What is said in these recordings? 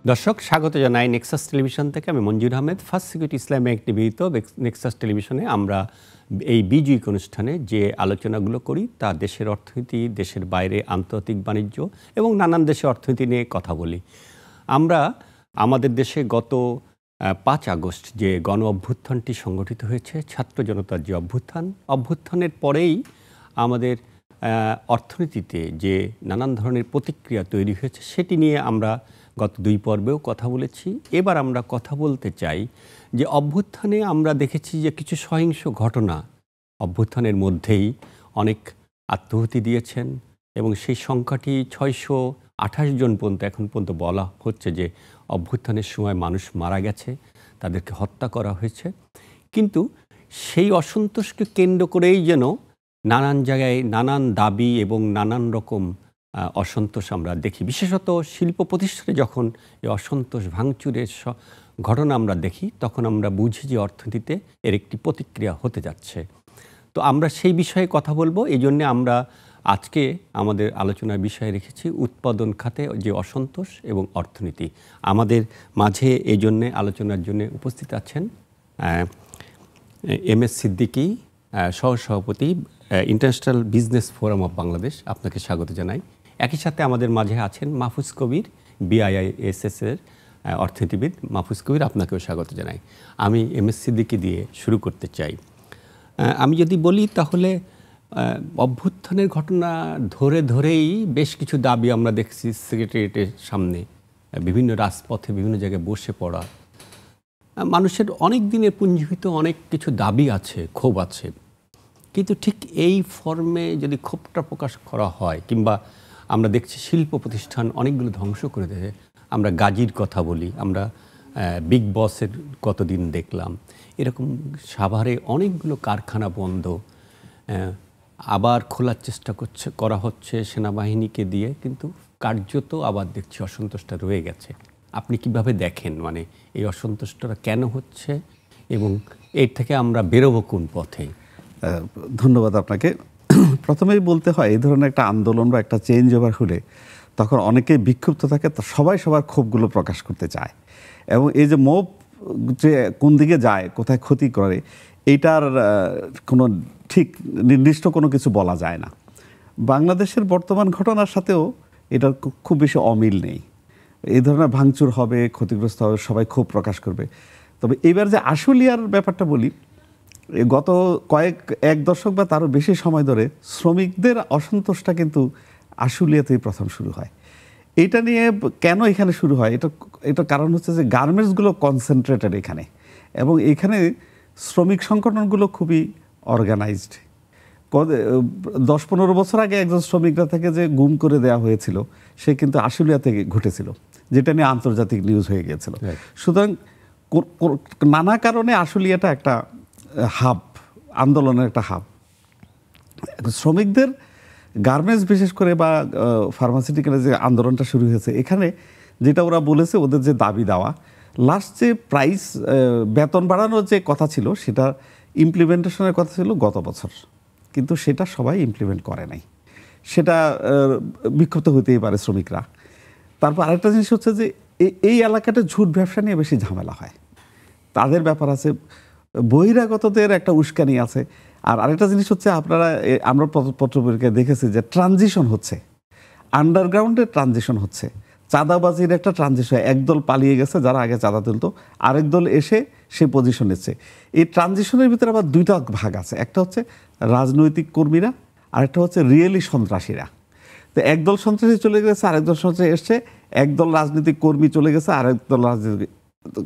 দর্শক স্বাগত জানাই নেক্সাস টেলিভিশন থেকে। আমি মঞ্জুর আহমেদ। ফার্স্ট সিকিউরিটি ইসলামে একটি নিবেদিত নেক্সাস টেলিভিশনে আমরা এই বিজয়িক অনুষ্ঠানে যে আলোচনাগুলো করি তা দেশের অর্থনীতি, দেশের বাইরে আন্তর্জাতিক বাণিজ্য এবং নানান দেশের অর্থনীতি নিয়ে কথা বলি। আমরা আমাদের দেশে গত 5 আগস্ট যে গণ অভ্যুত্থানটি সংগঠিত হয়েছে, ছাত্র জনতার যে অভ্যুত্থানের পরেই আমাদের অর্থনীতিতে যে নানান ধরনের প্রতিক্রিয়া তৈরি হয়েছে সেটি নিয়ে আমরা গত 2 পর্বেও কথা বলেছি। এবার আমরা কথা বলতে চাই যে অভ্যুত্থানে আমরা দেখেছি যে কিছু সহিংস ঘটনা অভ্যুত্থানের মধ্যেই অনেক আত্মহতি দিয়েছেন এবং সেই সংখ্যাটি 628 জন পর্যন্ত এখন পর্যন্ত বলা হচ্ছে যে অভ্যুত্থানের সময় মানুষ মারা গেছে, তাদেরকে হত্যা করা হয়েছে। কিন্তু সেই অসন্তোষকে কেন্দ্র করেই যেন নানান জায়গায় নানান দাবি এবং নানান রকম অসন্তোষ আমরা দেখি। বিশেষত শিল্প প্রতিষ্ঠানে যখন এই অসন্তোষ ভাঙচুরের ঘটনা আমরা দেখি তখন আমরা বুঝি যে অর্থনীতিতে এর একটি প্রতিক্রিয়া হতে যাচ্ছে। তো আমরা সেই বিষয়ে কথা বলবো। এই জন্যে আমরা আজকে আমাদের আলোচনার বিষয়ে রেখেছি উৎপাদন খাতে যে অসন্তোষ এবং অর্থনীতি। আমাদের মাঝে এই জন্যে আলোচনার জন্য উপস্থিত আছেন MS সিদ্দিকী, সহসভাপতি international business forum of Bangladesh. আপনাকে স্বাগত জানাই। একই সাথে আমাদের মাঝে আছেন মাহফুজ কবির, BIISS-এর অর্থনীতিবিদ। মাহফুজ কবির, আপনাকেও স্বাগত জানাই। আমি MS সিদ্দিকী দিয়ে শুরু করতে চাই। আমি যদি বলি তাহলে অভ্যুত্থানের ঘটনা ধরেই বেশ কিছু দাবি আমরা দেখছি সেক্রেটারিয়েটের সামনে, বিভিন্ন রাজপথে বিভিন্ন জায়গায় বসে পড়া। মানুষের অনেক দিনের পুঞ্জীভূত অনেক কিছু দাবি আছে, ক্ষোভ আছে, কিন্তু ঠিক এই ফর্মে যদি ক্ষোভটা প্রকাশ করা হয়, কিংবা আমরা দেখছি শিল্প প্রতিষ্ঠান অনেকগুলো ধ্বংস করে দেয়। আমরা গাজীর কথা বলি, আমরা বিগ বসের কতদিন দেখলাম, এরকম সাভারে অনেকগুলো কারখানা বন্ধ, আবার খোলার চেষ্টা করা হচ্ছে সেনাবাহিনীকে দিয়ে, কিন্তু কার্যত আবার দেখছি অসন্তোষটা রয়ে গেছে। আপনি কিভাবে দেখেন, মানে এই অসন্তোষটা কেন হচ্ছে এবং এর থেকে আমরা বেরোবো কোন পথে? ধন্যবাদ আপনাকে। প্রথমেই বলতে হয়, এই ধরনের একটা আন্দোলন বা একটা চেঞ্জ ওভার হলে তখন অনেকেই বিক্ষুব্ধ থাকে, সবাই সবার ক্ষোভগুলো প্রকাশ করতে চায়, এবং এই যে মোব যে কোন দিকে যায়, কোথায় ক্ষতি করে, এইটার কোনো ঠিক নির্দিষ্ট কোনো কিছু বলা যায় না। বাংলাদেশের বর্তমান ঘটনার সাথেও এটার খুব বেশি অমিল নেই। এই ধরনের ভাঙচুর হবে, ক্ষতিগ্রস্ত হবে, সবাই ক্ষোভ প্রকাশ করবে। তবে এবার যে আশুলিয়ার ব্যাপারটা বলি, গত এক দশক বা তারও বেশি সময় ধরে শ্রমিকদের অসন্তোষটা কিন্তু আশুলিয়াতেই প্রথম শুরু হয়। এইটা নিয়ে কেন এখানে শুরু হয়, এটার কারণ হচ্ছে যে গার্মেন্টসগুলো কনসেন্ট্রেটেড এখানে, এবং এখানে শ্রমিক সংগঠনগুলো খুবই অর্গানাইজড। 10-15 বছর আগে একজন শ্রমিকরা থেকে যে গুম করে দেওয়া হয়েছিল, সে কিন্তু আশুলিয়া থেকে ঘটেছিল, যেটা নিয়ে আন্তর্জাতিক নিউজ হয়ে গিয়েছিল। সুতরাং নানা কারণে আশুলিয়াটা একটা হাব, আন্দোলনের একটা হাব। শ্রমিকদের গার্মেন্টস বিশেষ করে বা ফার্মাসিউটিক্যালের যে আন্দোলনটা শুরু হয়েছে, এখানে যেটা ওরা বলেছে, ওদের যে দাবি দেওয়া, লাস্ট যে প্রাইস বেতন বাড়ানোর যে কথা ছিল, সেটা ইমপ্লিমেন্টেশনের কথা ছিল গত বছর, কিন্তু সেটা সবাই ইমপ্লিমেন্ট করে নাই। সেটা বিক্ষুব্ধ হতেই পারে শ্রমিকরা। তারপর আরেকটা জিনিস হচ্ছে যে এই এলাকাটা ঝুট ব্যবসা নিয়ে বেশি ঝামেলা হয়, তাদের ব্যাপার আছে, বহিরাগতদের একটা উস্কানি আছে। আর আরেকটা জিনিস হচ্ছে, আমরা পত্রপত্রিকায় দেখেছি যে ট্রানজিশন হচ্ছে, আন্ডারগ্রাউন্ডের ট্রানজিশন হচ্ছে, চাঁদাবাজির একটা ট্রানজিশন। একদল পালিয়ে গেছে যারা আগে চাঁদা তুলতো, আরেক দল এসে সে পজিশন নিচ্ছে। এই ট্রানজিশনের ভিতরে আবার 2টা ভাগ আছে, একটা হচ্ছে রাজনৈতিক কর্মীরা, আরেকটা হচ্ছে রিয়েলি সন্ত্রাসীরা। তো একদল সন্ত্রাসী চলে গেছে, আরেক দল সন্ত্রাসী এসছে, একদল রাজনৈতিক কর্মী চলে গেছে, আরেক দল রাজনৈতিক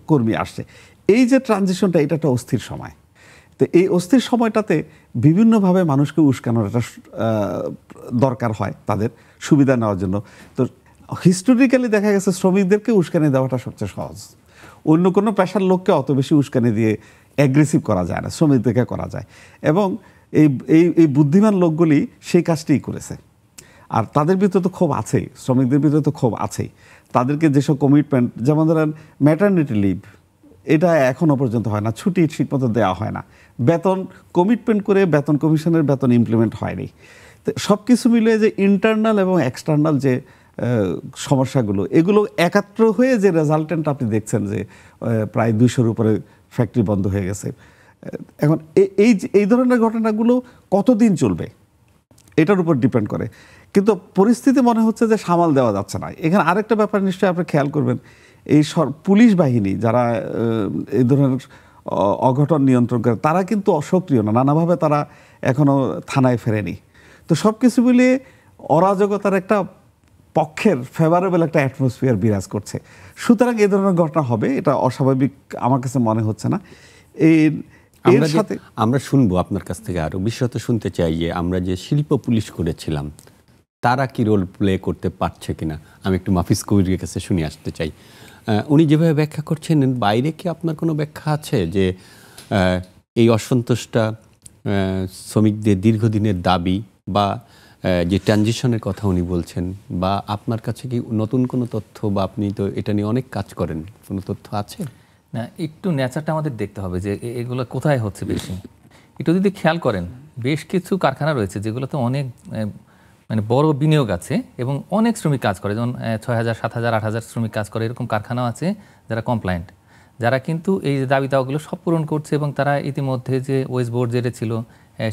কর্মী আসছে। এই যে ট্রানজিশনটা, এটা একটা অস্থির সময়। তো এই অস্থির সময়টাতে বিভিন্নভাবে মানুষকে উস্কানোর একটা দরকার হয় তাদের সুবিধা নেওয়ার জন্য। তো হিস্টোরিক্যালি দেখা গেছে শ্রমিকদেরকে উস্কানি দেওয়াটা সবচেয়ে সহজ। অন্য কোনো পেশার লোককে অত বেশি উস্কানি দিয়ে অ্যাগ্রেসিভ করা যায় না, শ্রমিকদেরকে করা যায়। এবং এই বুদ্ধিমান লোকগুলি সেই কাজটিই করেছে। আর তাদের ভিতরে তো ক্ষোভ আছেই, শ্রমিকদের ভিতরে তো ক্ষোভ আছেই। তাদেরকে যেসব কমিটমেন্ট, যেমন ধরেন ম্যাটারনিটি লিভ, এটা এখনও পর্যন্ত হয় না, ছুটি ঠিকমতো দেওয়া হয় না, বেতন কমিটমেন্ট করে বেতন কমিশনের বেতন ইমপ্লিমেন্ট হয়নি। তো সব কিছু মিলিয়ে যে ইন্টারনাল এবং এক্সটার্নাল যে সমস্যাগুলো, এগুলো একাত্র হয়ে যে রেজাল্টেন্ট আপনি দেখছেন যে প্রায় 200-র উপরে ফ্যাক্টরি বন্ধ হয়ে গেছে। এখন এই ধরনের ঘটনাগুলো কতদিন চলবে এটার উপর ডিপেন্ড করে, কিন্তু পরিস্থিতি মনে হচ্ছে যে সামাল দেওয়া যাচ্ছে না। এখানে আরেকটা ব্যাপার নিশ্চয়ই আপনি খেয়াল করবেন, এই পুলিশ বাহিনী যারা এই ধরনের অঘটন নিয়ন্ত্রণ করে তারা কিন্তু অসক্রিয় না, নানাভাবে তারা এখনো থানায় ফেরেনি। তো সব কিছু মিলিয়ে অরাজকতার একটা পক্ষের ফেভারেবল একটা অ্যাটমসফিয়ার বিরাজ করছে। সুতরাং এই ধরনের ঘটনা হবে, এটা অস্বাভাবিক আমার কাছে মনে হচ্ছে না। এর সাথে আমরা শুনবো আপনার কাছ থেকে আরো বিশেষত শুনতে চাই যে আমরা যে শিল্প পুলিশ করেছিলাম তারা কি রোল প্লে করতে পারছে কিনা, আমি একটু মাহফিজ কবিরের কাছে শুনে আসতে চাই। উনি যেভাবে ব্যাখ্যা করছেন, বাইরে কি আপনার কোনো ব্যাখ্যা আছে যে এই অসন্তোষটা শ্রমিকদের দীর্ঘদিনের দাবি বা যে ট্রানজিশনের কথা উনি বলছেন, বা আপনার কাছে কি নতুন কোনো তথ্য, বা আপনি তো এটা নিয়ে অনেক কাজ করেন, কোনো তথ্য আছে? না, একটু নেচারটা আমাদের দেখতে হবে যে এগুলো কোথায় হচ্ছে বেশি। একটু যদি খেয়াল করেন, বেশ কিছু কারখানা রয়েছে যেগুলোতে অনেক মানে বড় বিনিয়োগ আছে এবং অনেক শ্রমিক কাজ করে, যেমন 6,000, 7,000, 8,000 শ্রমিক কাজ করে। এরকম কারখানাও আছে যারা কমপ্লায়েন্ট, যারা কিন্তু এই দাবি দাওয়াগুলো সব পূরণ করছে এবং তারা ইতিমধ্যে যে ওয়েস্ট বোর্ড যেটা ছিল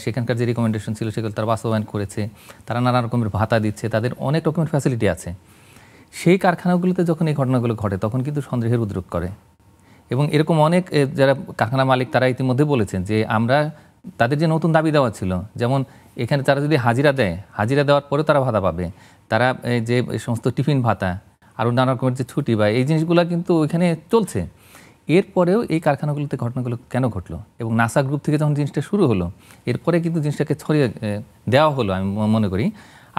সেখানকার যে রিকমেন্ডেশন ছিল সেগুলো তারা বাস্তবায়ন করেছে। তারা নানা রকমের ভাতা দিচ্ছে, তাদের অনেক রকমের ফ্যাসিলিটি আছে। সেই কারখানাগুলোতে যখন এই ঘটনাগুলো ঘটে তখন কিন্তু সন্দেহের উদ্রেক করে। এবং এরকম অনেক যারা কারখানা মালিক তারা ইতিমধ্যে বলেছেন যে আমরা তাদের যে নতুন দাবি দেওয়া ছিল, যেমন এখানে তারা যদি হাজিরা দেয়, হাজিরা দেওয়ার পরেও তারা ভাতা পাবে, তারা যে সমস্ত টিফিন ভাতা আরও নানা রকমের যে ছুটি বা এই জিনিসগুলো কিন্তু ওইখানে চলছে। এরপরেও এই কারখানাগুলোতে ঘটনাগুলো কেন ঘটলো? এবং নাসা গ্রুপ থেকে যখন জিনিসটা শুরু হলো, এরপরে কিন্তু জিনিসটাকে ছড়িয়ে দেওয়া হলো আমি মনে করি।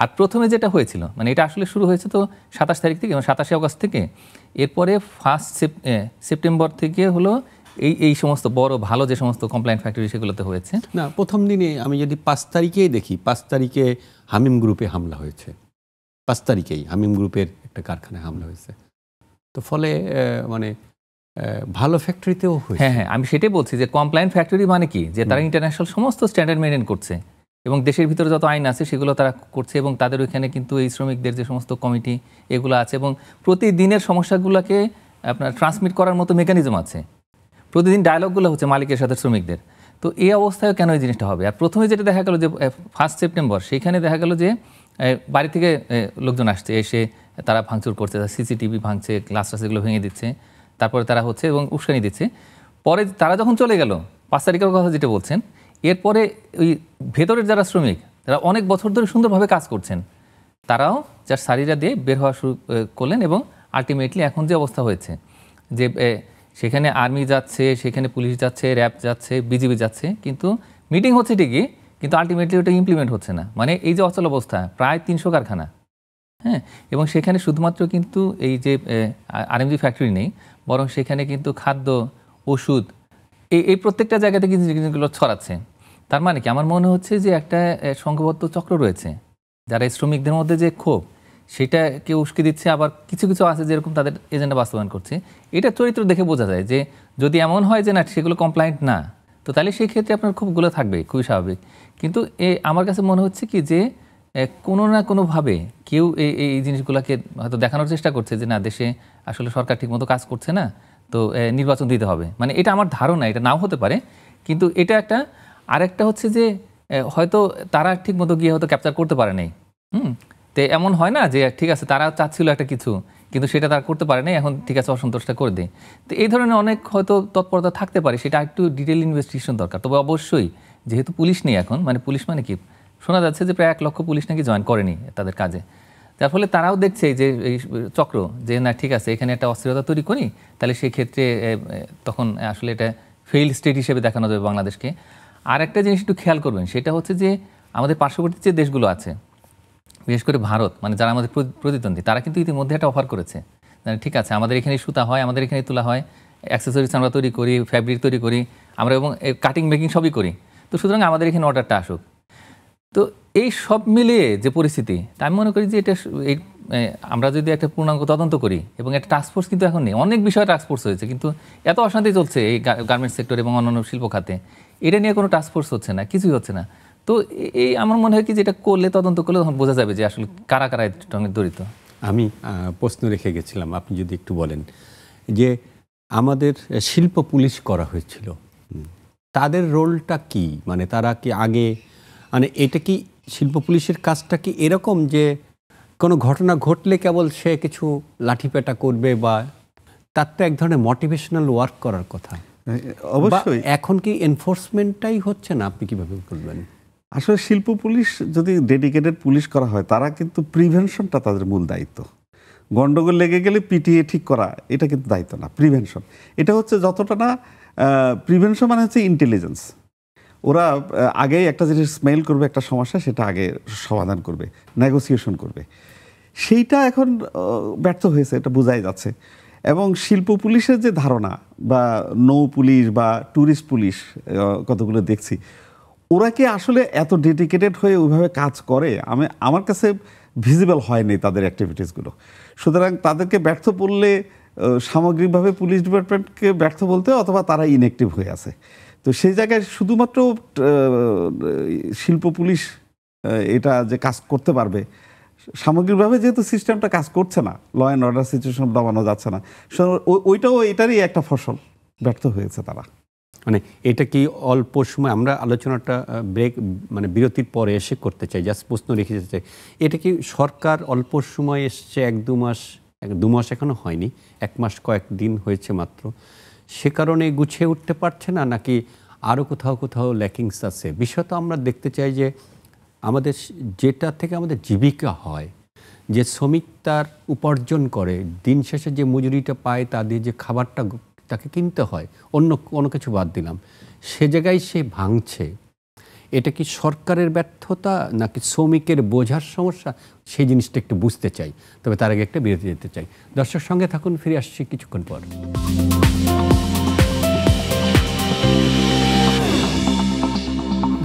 আর প্রথমে যেটা হয়েছিল, মানে এটা আসলে শুরু হয়েছে তো 27 তারিখ থেকে, 27 আগস্ট থেকে। এরপরে 1 সেপ্টেম্বর থেকে হলো এই সমস্ত বড় ভালো যে সমস্ত কমপ্লায়েন্ট ফ্যাক্টরি সেগুলোতে হয়েছে। না, প্রথম দিনে আমি যদি 5 তারিখেই দেখি, 5 তারিখে হামিম গ্রুপে হামলা হয়েছে, 5 তারিখেই হামিম গ্রুপের একটা কারখানায় হামলা হয়েছে। তো ফলে মানে ভালো ফ্যাক্টরিতেও হয়েছে। হ্যাঁ, আমি সেটাই বলছি যে কমপ্লায়েন্ট ফ্যাক্টরি মানে কি, যে তারা ইন্টারন্যাশনাল সমস্ত স্ট্যান্ডার্ড মেনটেন করছে এবং দেশের ভিতরে যত আইন আছে সেগুলো তারা করছে, এবং তাদের ওইখানে কিন্তু এই শ্রমিকদের যে সমস্ত কমিটি এগুলো আছে, এবং প্রতিদিনের সমস্যাগুলোকে আপনার ট্রান্সমিট করার মতো মেকানিজম আছে। প্রতিদিন ডায়লগগুলো হচ্ছে মালিকের সাথে শ্রমিকদের। তো এই অবস্থায় কেন এই জিনিসটা হবে? আর প্রথমে যেটা দেখা গেল যে 1 সেপ্টেম্বর সেইখানে দেখা গেল যে বাড়ি থেকে লোকজন আসছে, এসে তারা ভাঙচুর করছে, সিসিটিভি ভাঙছে, গ্লাস টাস এগুলো ভেঙে দিচ্ছে, তারপরে তারা হচ্ছে এবং উস্কানি দিচ্ছে। পরে তারা যখন চলে গেল, 5 তারিখের কথা যেটা বলছেন, এরপরে ওই ভেতরের যারা শ্রমিক যারা অনেক বছর ধরে সুন্দরভাবে কাজ করছেন তারাও যার সারিরা দিয়ে বের হওয়া শুরু করলেন, এবং আলটিমেটলি এখন যে অবস্থা হয়েছে যে সেখানে আর্মি যাচ্ছে, সেখানে পুলিশ যাচ্ছে, র্যাব যাচ্ছে, বিজিবি যাচ্ছে, কিন্তু মিটিং হচ্ছে ঠিকই, কিন্তু আলটিমেটলি ওটা ইমপ্লিমেন্ট হচ্ছে না। মানে এই যে অচল অবস্থা, প্রায় 300 কারখানা, হ্যাঁ, এবং সেখানে শুধুমাত্র কিন্তু এই যে আরএমজি ফ্যাক্টরি নেই, বরং সেখানে কিন্তু খাদ্য, ওষুধ, এই প্রত্যেকটা জায়গাতে কিন্তু জিনিসগুলো ছড়াচ্ছে। তার মানে কি, আমার মনে হচ্ছে যে একটা সংঘবদ্ধ চক্র রয়েছে, যারা এই শ্রমিকদের মধ্যে যে ক্ষোভ সেটাকে উস্কে দিচ্ছে, আবার কিছু কিছু আছে যেরকম তাদের এজেন্ডা বাস্তবায়ন করছে। এটা চরিত্র দেখে বোঝা যায় যে যদি এমন হয় যে না সেগুলো কমপ্লায়েন্ট না, তো তাহলে সেই ক্ষেত্রে আপনার ক্ষোভগুলো থাকবে, খুবই স্বাভাবিক। কিন্তু আমার কাছে মনে হচ্ছে কি যে কোনো না কোনোভাবে কেউ এই জিনিসগুলোকে হয়তো দেখানোর চেষ্টা করছে যে না, দেশে আসলে সরকার ঠিকমতো কাজ করছে না, তো নির্বাচন দিতে হবে। মানে এটা আমার ধারণা, এটা নাও হতে পারে, কিন্তু এটা একটা। আরেকটা হচ্ছে যে হয়তো তারা ঠিকমতো গিয়ে হয়তো ক্যাপচার করতে পারে নাই। তো এমন হয় না যে ঠিক আছে তারা চাচ্ছিল একটা কিছু, কিন্তু সেটা তারা করতে পারে নাই, এখন ঠিক আছে অসন্তোষটা করে দেয়। তো এই ধরনের অনেক হয়তো তৎপরতা থাকতে পারে, সেটা একটু ডিটেল ইনভেস্টিগেশন দরকার। তবে অবশ্যই যেহেতু পুলিশ নেই এখন, মানে পুলিশ মানে কি, শোনা যাচ্ছে যে প্রায় 1 লক্ষ পুলিশ নাকি জয়েন করেনি তাদের কাজে, যার ফলে তারাও দেখছে যে এই চক্র যে না ঠিক আছে এখানে একটা অস্থিরতা তৈরি করি, তাহলে সেই ক্ষেত্রে তখন আসলে এটা ফেইল্ড স্টেট হিসেবে দেখানো যাবে বাংলাদেশকে। আর একটা জিনিস একটু খেয়াল করবেন, সেটা হচ্ছে যে আমাদের পার্শ্ববর্তী যে দেশগুলো আছে, বিশেষ করে ভারত, মানে যারা আমাদের প্রতিদ্বন্দ্বী, তারা কিন্তু ইতিমধ্যে একটা অফার করেছে, ঠিক আছে আমাদের এখানে সুতা হয়, আমাদের এখানে তোলা হয়, অ্যাক্সেসরিজ আমরা তৈরি করি, ফ্যাব্রিক তৈরি করি আমরা, এবং কাটিং মেকিং সবই করি, তো সুতরাং আমাদের এখানে অর্ডারটা আসুক। তো এই সব মিলিয়ে যে পরিস্থিতি, তা আমি মনে করি যে এটা আমরা যদি একটা পূর্ণাঙ্গ তদন্ত করি, এবং একটা টাস্কফোর্স কিন্তু এখন নেই, অনেক বিষয়ে টাস্কফোর্স হয়েছে, কিন্তু এত অশান্তি চলছে এই গার্মেন্টস সেক্টর এবং অন্যান্য শিল্প খাতে, এটা নিয়ে কোনো টাস্কফোর্স হচ্ছে না, কিছুই হচ্ছে না। তো এই আমার মনে হয় কি যে এটা করলে, তদন্ত করলে বোঝা যাবে যে আসলে কারা কারা এর সঙ্গে জড়িত। আমি প্রশ্ন রেখে গেছিলাম, আপনি যদি একটু বলেন যে আমাদের শিল্প পুলিশ করা হয়েছিল, তাদের রোলটা কি? মানে তারা কি আগে, মানে এটা কি শিল্প পুলিশের কাজটা কি এরকম যে কোনো ঘটনা ঘটলে কেবল সে কিছু লাঠিপেটা করবে, বা তার তো এক ধরনের মোটিভেশনাল ওয়ার্ক করার কথা? অবশ্যই এখন কি এনফোর্সমেন্টটাই হচ্ছে না? আপনি কিভাবে বলবেন? আসলে শিল্প পুলিশ যদি ডেডিকেটেড পুলিশ করা হয়, তারা কিন্তু প্রিভেনশনটা তাদের মূল দায়িত্ব। গন্ডগোল লেগে গেলে পিটিয়ে ঠিক করা এটা কিন্তু দায়িত্ব না, প্রিভেনশন। এটা হচ্ছে যতটা না, প্রিভেনশন মানে হচ্ছে ইন্টেলিজেন্স। ওরা আগেই একটা জিনিস স্মেল করবে, একটা সমস্যা, সেটা আগে সমাধান করবে, নেগোসিয়েশন করবে। সেইটা এখন ব্যর্থ হয়েছে, এটা বোঝাই যাচ্ছে। এবং শিল্প পুলিশের যে ধারণা, বা নৌ পুলিশ বা ট্যুরিস্ট পুলিশ কতগুলো দেখছি, ওরা কি আসলে এত ডেডিকেটেড হয়ে ওইভাবে কাজ করে? আমার কাছে ভিজিবল হয়নি তাদের অ্যাক্টিভিটিসগুলো। সুতরাং তাদেরকে ব্যর্থ বললে সামগ্রিকভাবে পুলিশ ডিপার্টমেন্টকে ব্যর্থ বলতে, অথবা তারা ইনঅ্যাক্টিভ হয়ে আছে। তো সেই জায়গায় শুধুমাত্র শিল্প পুলিশ এটা যে কাজ করতে পারবে, সামগ্রিকভাবে যেহেতু সিস্টেমটা কাজ করছে না, ল অ্যান্ড অর্ডার সিচুয়েশন দমানো যাচ্ছে না, ওইটাও এটারই একটা ফসল, ব্যর্থ হয়েছে তারা। মানে এটা কি অল্প সময়, আমরা আলোচনাটা বিরতির পরে এসে করতে চাই, জাস্ট প্রশ্ন রেখে যেতে চাই, এটা কি সরকার অল্প সময় এসছে, 1-2 মাস এখনো হয়নি, 1 মাস কয়েকদিন হয়েছে মাত্র, সে কারণে গুছিয়ে উঠতে পারছে না, নাকি আরও কোথাও ল্যাকিংস আছে? বিষয় তো আমরা দেখতে চাই যে আমাদের যেটা থেকে আমাদের জীবিকা হয়, যে শ্রমিক তার উপার্জন করে, দিন শেষে যে মজুরিটা পায়, তা দিয়ে যে খাবারটা তাকে কিনতে হয়, অন্য কোনো কিছু বাদ দিলাম, সে জায়গায় সে ভাঙছে। এটা কি সরকারের ব্যর্থতা, নাকি শ্রমিকের বোঝার সমস্যা? সেই জিনিসটা একটু বুঝতে চাই। তবে তার আগে একটা বিরতি যেতে চাই। দর্শক সঙ্গে থাকুন, ফিরে আসছি কিছুক্ষণ পর।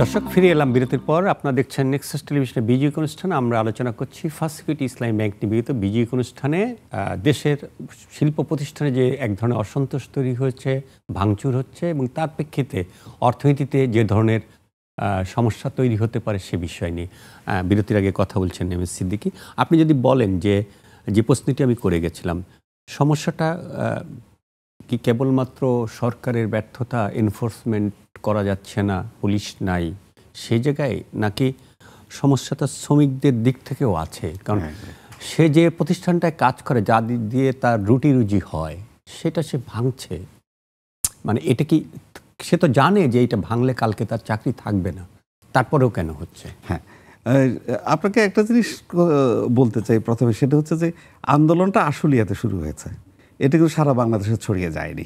দর্শক, ফিরে এলাম বিরতির পর। আপনারা দেখছেন নেক্সাস টেলিভিশনে বিজয়িক অনুষ্ঠানে। আমরা আলোচনা করছি ফার্স্ট সিকিউরিটি ইসলামী ব্যাংক নিবেদিত বিজয়িক অনুষ্ঠানে দেশের শিল্প প্রতিষ্ঠানে যে এক ধরনের অসন্তোষ তৈরি হয়েছে, ভাঙচুর হচ্ছে, এবং তার প্রেক্ষিতে অর্থনীতিতে যে ধরনের সমস্যা তৈরি হতে পারে সে বিষয় নিয়ে বিরতির আগে কথা বলছেন এম এস সিদ্দিকী। আপনি যদি বলেন যে প্রশ্নটি আমি করে গেছিলাম, সমস্যাটা কি কেবলমাত্র সরকারের ব্যর্থতা, এনফোর্সমেন্ট করা যাচ্ছে না, পুলিশ নাই, সেই জায়গায়, নাকি সমস্যাটা শ্রমিকদের দিক থেকেও আছে? কারণ সে যে প্রতিষ্ঠানটায় কাজ করে, যা দিয়ে তার রুটি রুজি হয়, সেটা সে ভাঙছে। মানে এটা কি, সে তো জানে যে এটা ভাঙলে কালকে তার চাকরি থাকবে না, তারপরেও কেন হচ্ছে? হ্যাঁ, আপনাকে একটা জিনিস বলতে চাই প্রথমে, সেটা হচ্ছে যে আন্দোলনটা আশুলিয়াতে শুরু হয়েছে, এটা কিন্তু সারা বাংলাদেশে ছড়িয়ে যায়নি।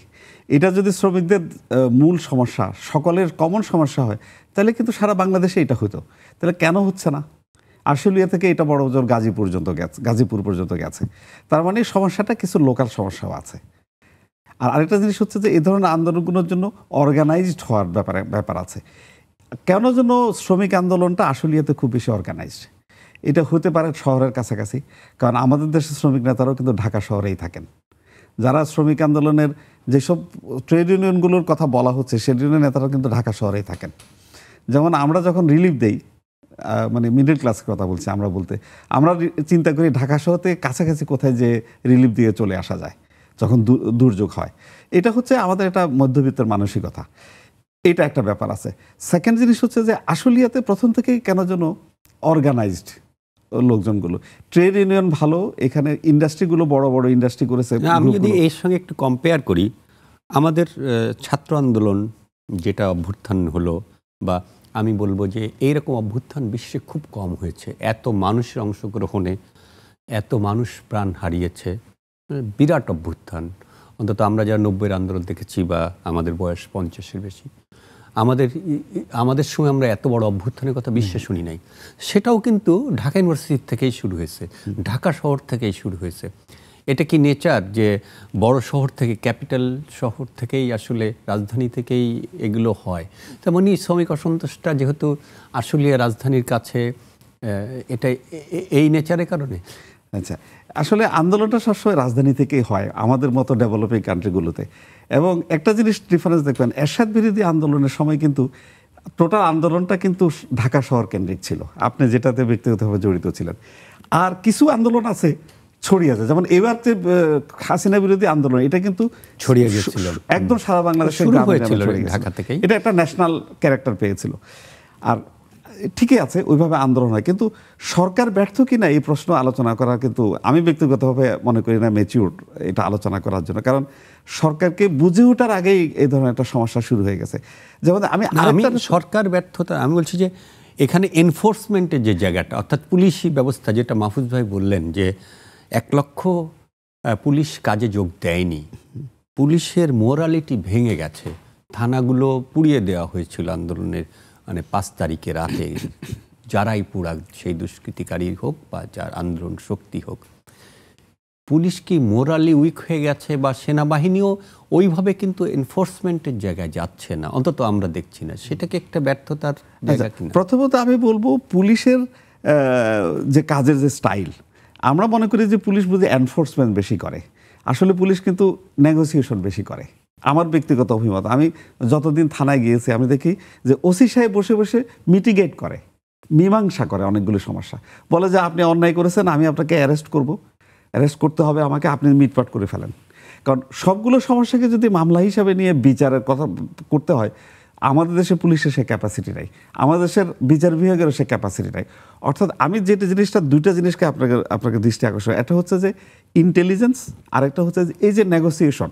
এটা যদি শ্রমিকদের মূল সমস্যা, সকলের কমন সমস্যা হয়, তাহলে কিন্তু সারা বাংলাদেশে এটা হতো। তাহলে কেন হচ্ছে না? আশুলিয়া থেকে এটা বড় জোর গাজীপুর পর্যন্ত গেছে। তার মানে সমস্যাটা কিছু লোকাল সমস্যাও আছে। আর আরেকটা জিনিস হচ্ছে যে এই ধরনের আন্দোলনগুলোর জন্য অর্গানাইজড হওয়ার ব্যাপার আছে। কেন যেন শ্রমিক আন্দোলনটা আশুলিয়াতে খুব বেশি অর্গানাইজড? এটা হতে পারে শহরের কাছাকাছি, কারণ আমাদের দেশের শ্রমিক নেতারাও কিন্তু ঢাকা শহরেই থাকেন। যারা শ্রমিক আন্দোলনের যেসব ট্রেড ইউনিয়নগুলোর কথা বলা হচ্ছে, সেই ইউনিয়ন নেতারা কিন্তু ঢাকা শহরেই থাকেন। যেমন আমরা যখন রিলিফ দেই, মানে মিডল ক্লাসের কথা বলছি, আমরা চিন্তা করি ঢাকা শহর থেকে কাছাকাছি কোথায় যে রিলিফ দিয়ে চলে আসা যায় যখন দুর্যোগ হয়। এটা হচ্ছে আমাদের একটা মধ্যবিত্তের মানসিকতা, এটা একটা ব্যাপার আছে। সেকেন্ড জিনিস হচ্ছে যে আশুলিয়াতে প্রথম থেকেই কেন যেন অর্গানাইজড লোকজনগুলো, ট্রেড ইউনিয়ন ভালো, এখানে ইন্ডাস্ট্রিগুলো বড় বড় ইন্ডাস্ট্রি করেছে। আমি যদি এর সঙ্গে একটু কম্পেয়ার করি, আমাদের ছাত্র আন্দোলন যেটা অভ্যুত্থান হলো, বা আমি বলবো যে এইরকম অভ্যুত্থান বিশ্বে খুব কম হয়েছে। এত মানুষের অংশগ্রহণে এত মানুষ প্রাণ হারিয়েছে, বিরাট অভ্যুত্থান। অন্তত আমরা যারা 90-এর আন্দোলন দেখেছি, বা আমাদের বয়স 50-এর বেশি, আমাদের সময় আমরা এত বড় অভ্যুত্থানের কথা বিশ্বে শুনি নাই। সেটাও কিন্তু ঢাকা ইউনিভার্সিটি থেকেই শুরু হয়েছে, ঢাকা শহর থেকেই শুরু হয়েছে। এটা কি নেচার যে বড় শহর থেকে, ক্যাপিটাল শহর থেকেই, আসলে রাজধানী থেকেই এগুলো হয়? তেমনি শ্রমিক অসন্তোষটা যেহেতু আশুলিয়া রাজধানীর কাছে, এটা এই নেচারের কারণে। আচ্ছা, আসলে আন্দোলনটা সবসময় রাজধানী থেকেই হয় আমাদের মতো ডেভেলপিং কান্ট্রিগুলোতে। এবং একটা জিনিস ডিফারেন্স দেখবেন, এরশাদ বিরোধী আন্দোলনের সময় কিন্তু টোটাল আন্দোলনটা কিন্তু ঢাকা শহর কেন্দ্রিক ছিল, আপনি যেটাতে ব্যক্তিগতভাবে জড়িত ছিলেন। আর কিছু আন্দোলন আছে ছড়িয়ে যায়। যেমন এবার যে হাসিনা বিরোধী আন্দোলন, এটা কিন্তু ছড়িয়ে গেছিল একদম সারা বাংলাদেশে, শুরু হয়েছিল ঢাকা থেকেই। এটা একটা ন্যাশনাল ক্যারেক্টার পেয়েছিল। আর ঠিকই আছে, ওইভাবে আন্দোলন হয়, কিন্তু সরকার ব্যর্থ কিনা এই প্রশ্ন আলোচনা করা কিন্তু আমি ব্যক্তিগতভাবে মনে করি না ম্যাচিউর এটা আলোচনা করার জন্য। কারণ সরকারকে বুঝে ওঠার আগেই এই ধরনের একটা সমস্যা শুরু হয়ে গেছে। যেমন আমি সরকার ব্যর্থতা আমি বলছি যে এখানে এনফোর্সমেন্টের যে জায়গাটা, অর্থাৎ পুলিশি ব্যবস্থা, যেটা মাহফুজ ভাই বললেন যে 1 লক্ষ পুলিশ কাজে যোগ দেয়নি, পুলিশের মোরালিটি ভেঙে গেছে, থানাগুলো পুড়িয়ে দেওয়া হয়েছিল আন্দোলনের 5 তারিখে রাতে, যারাই পুরাক, সেই দুষ্কৃতিকারী হোক বা যার আন্দোলন শক্তি হোক। পুলিশ কি মোরালি উইক হয়ে গেছে, বা সেনাবাহিনীও ওইভাবে কিন্তু এনফোর্সমেন্টের জায়গায় যাচ্ছে না, অন্তত আমরা দেখছি না, সেটাকে একটা ব্যর্থতার জায়গা কিনা? প্রথমত আমি বলবো পুলিশের যে কাজের যে স্টাইল, আমরা মনে করি যে পুলিশ বুঝে এনফোর্সমেন্ট বেশি করে, আসলে পুলিশ কিন্তু নেগোসিয়েশন বেশি করে। আমার ব্যক্তিগত অভিমত, আমি যতদিন থানায় গিয়েছি আমি দেখি যে ওসি সাহেব বসে বসে মিটিগেট করে, মীমাংসা করে অনেকগুলো সমস্যা, বলে যে আপনি অন্যায় করেছেন, আমি আপনাকে অ্যারেস্ট করব, অ্যারেস্ট করতে হবে আমাকে, আপনি মিটপাট করে ফেলেন। কারণ সবগুলো সমস্যাকে যদি মামলা হিসাবে নিয়ে বিচারের কথা করতে হয়, আমাদের দেশে পুলিশের সে ক্যাপাসিটি নাই, আমাদের দেশের বিচার বিভাগেরও সে ক্যাপাসিটি নাই। অর্থাৎ আমি যেটা জিনিসটা, দুইটা জিনিসকে আপনাকে দৃষ্টি আকর্ষণ, একটা হচ্ছে যে ইন্টেলিজেন্স, আর একটা হচ্ছে যে এই যে নেগোসিয়েশন।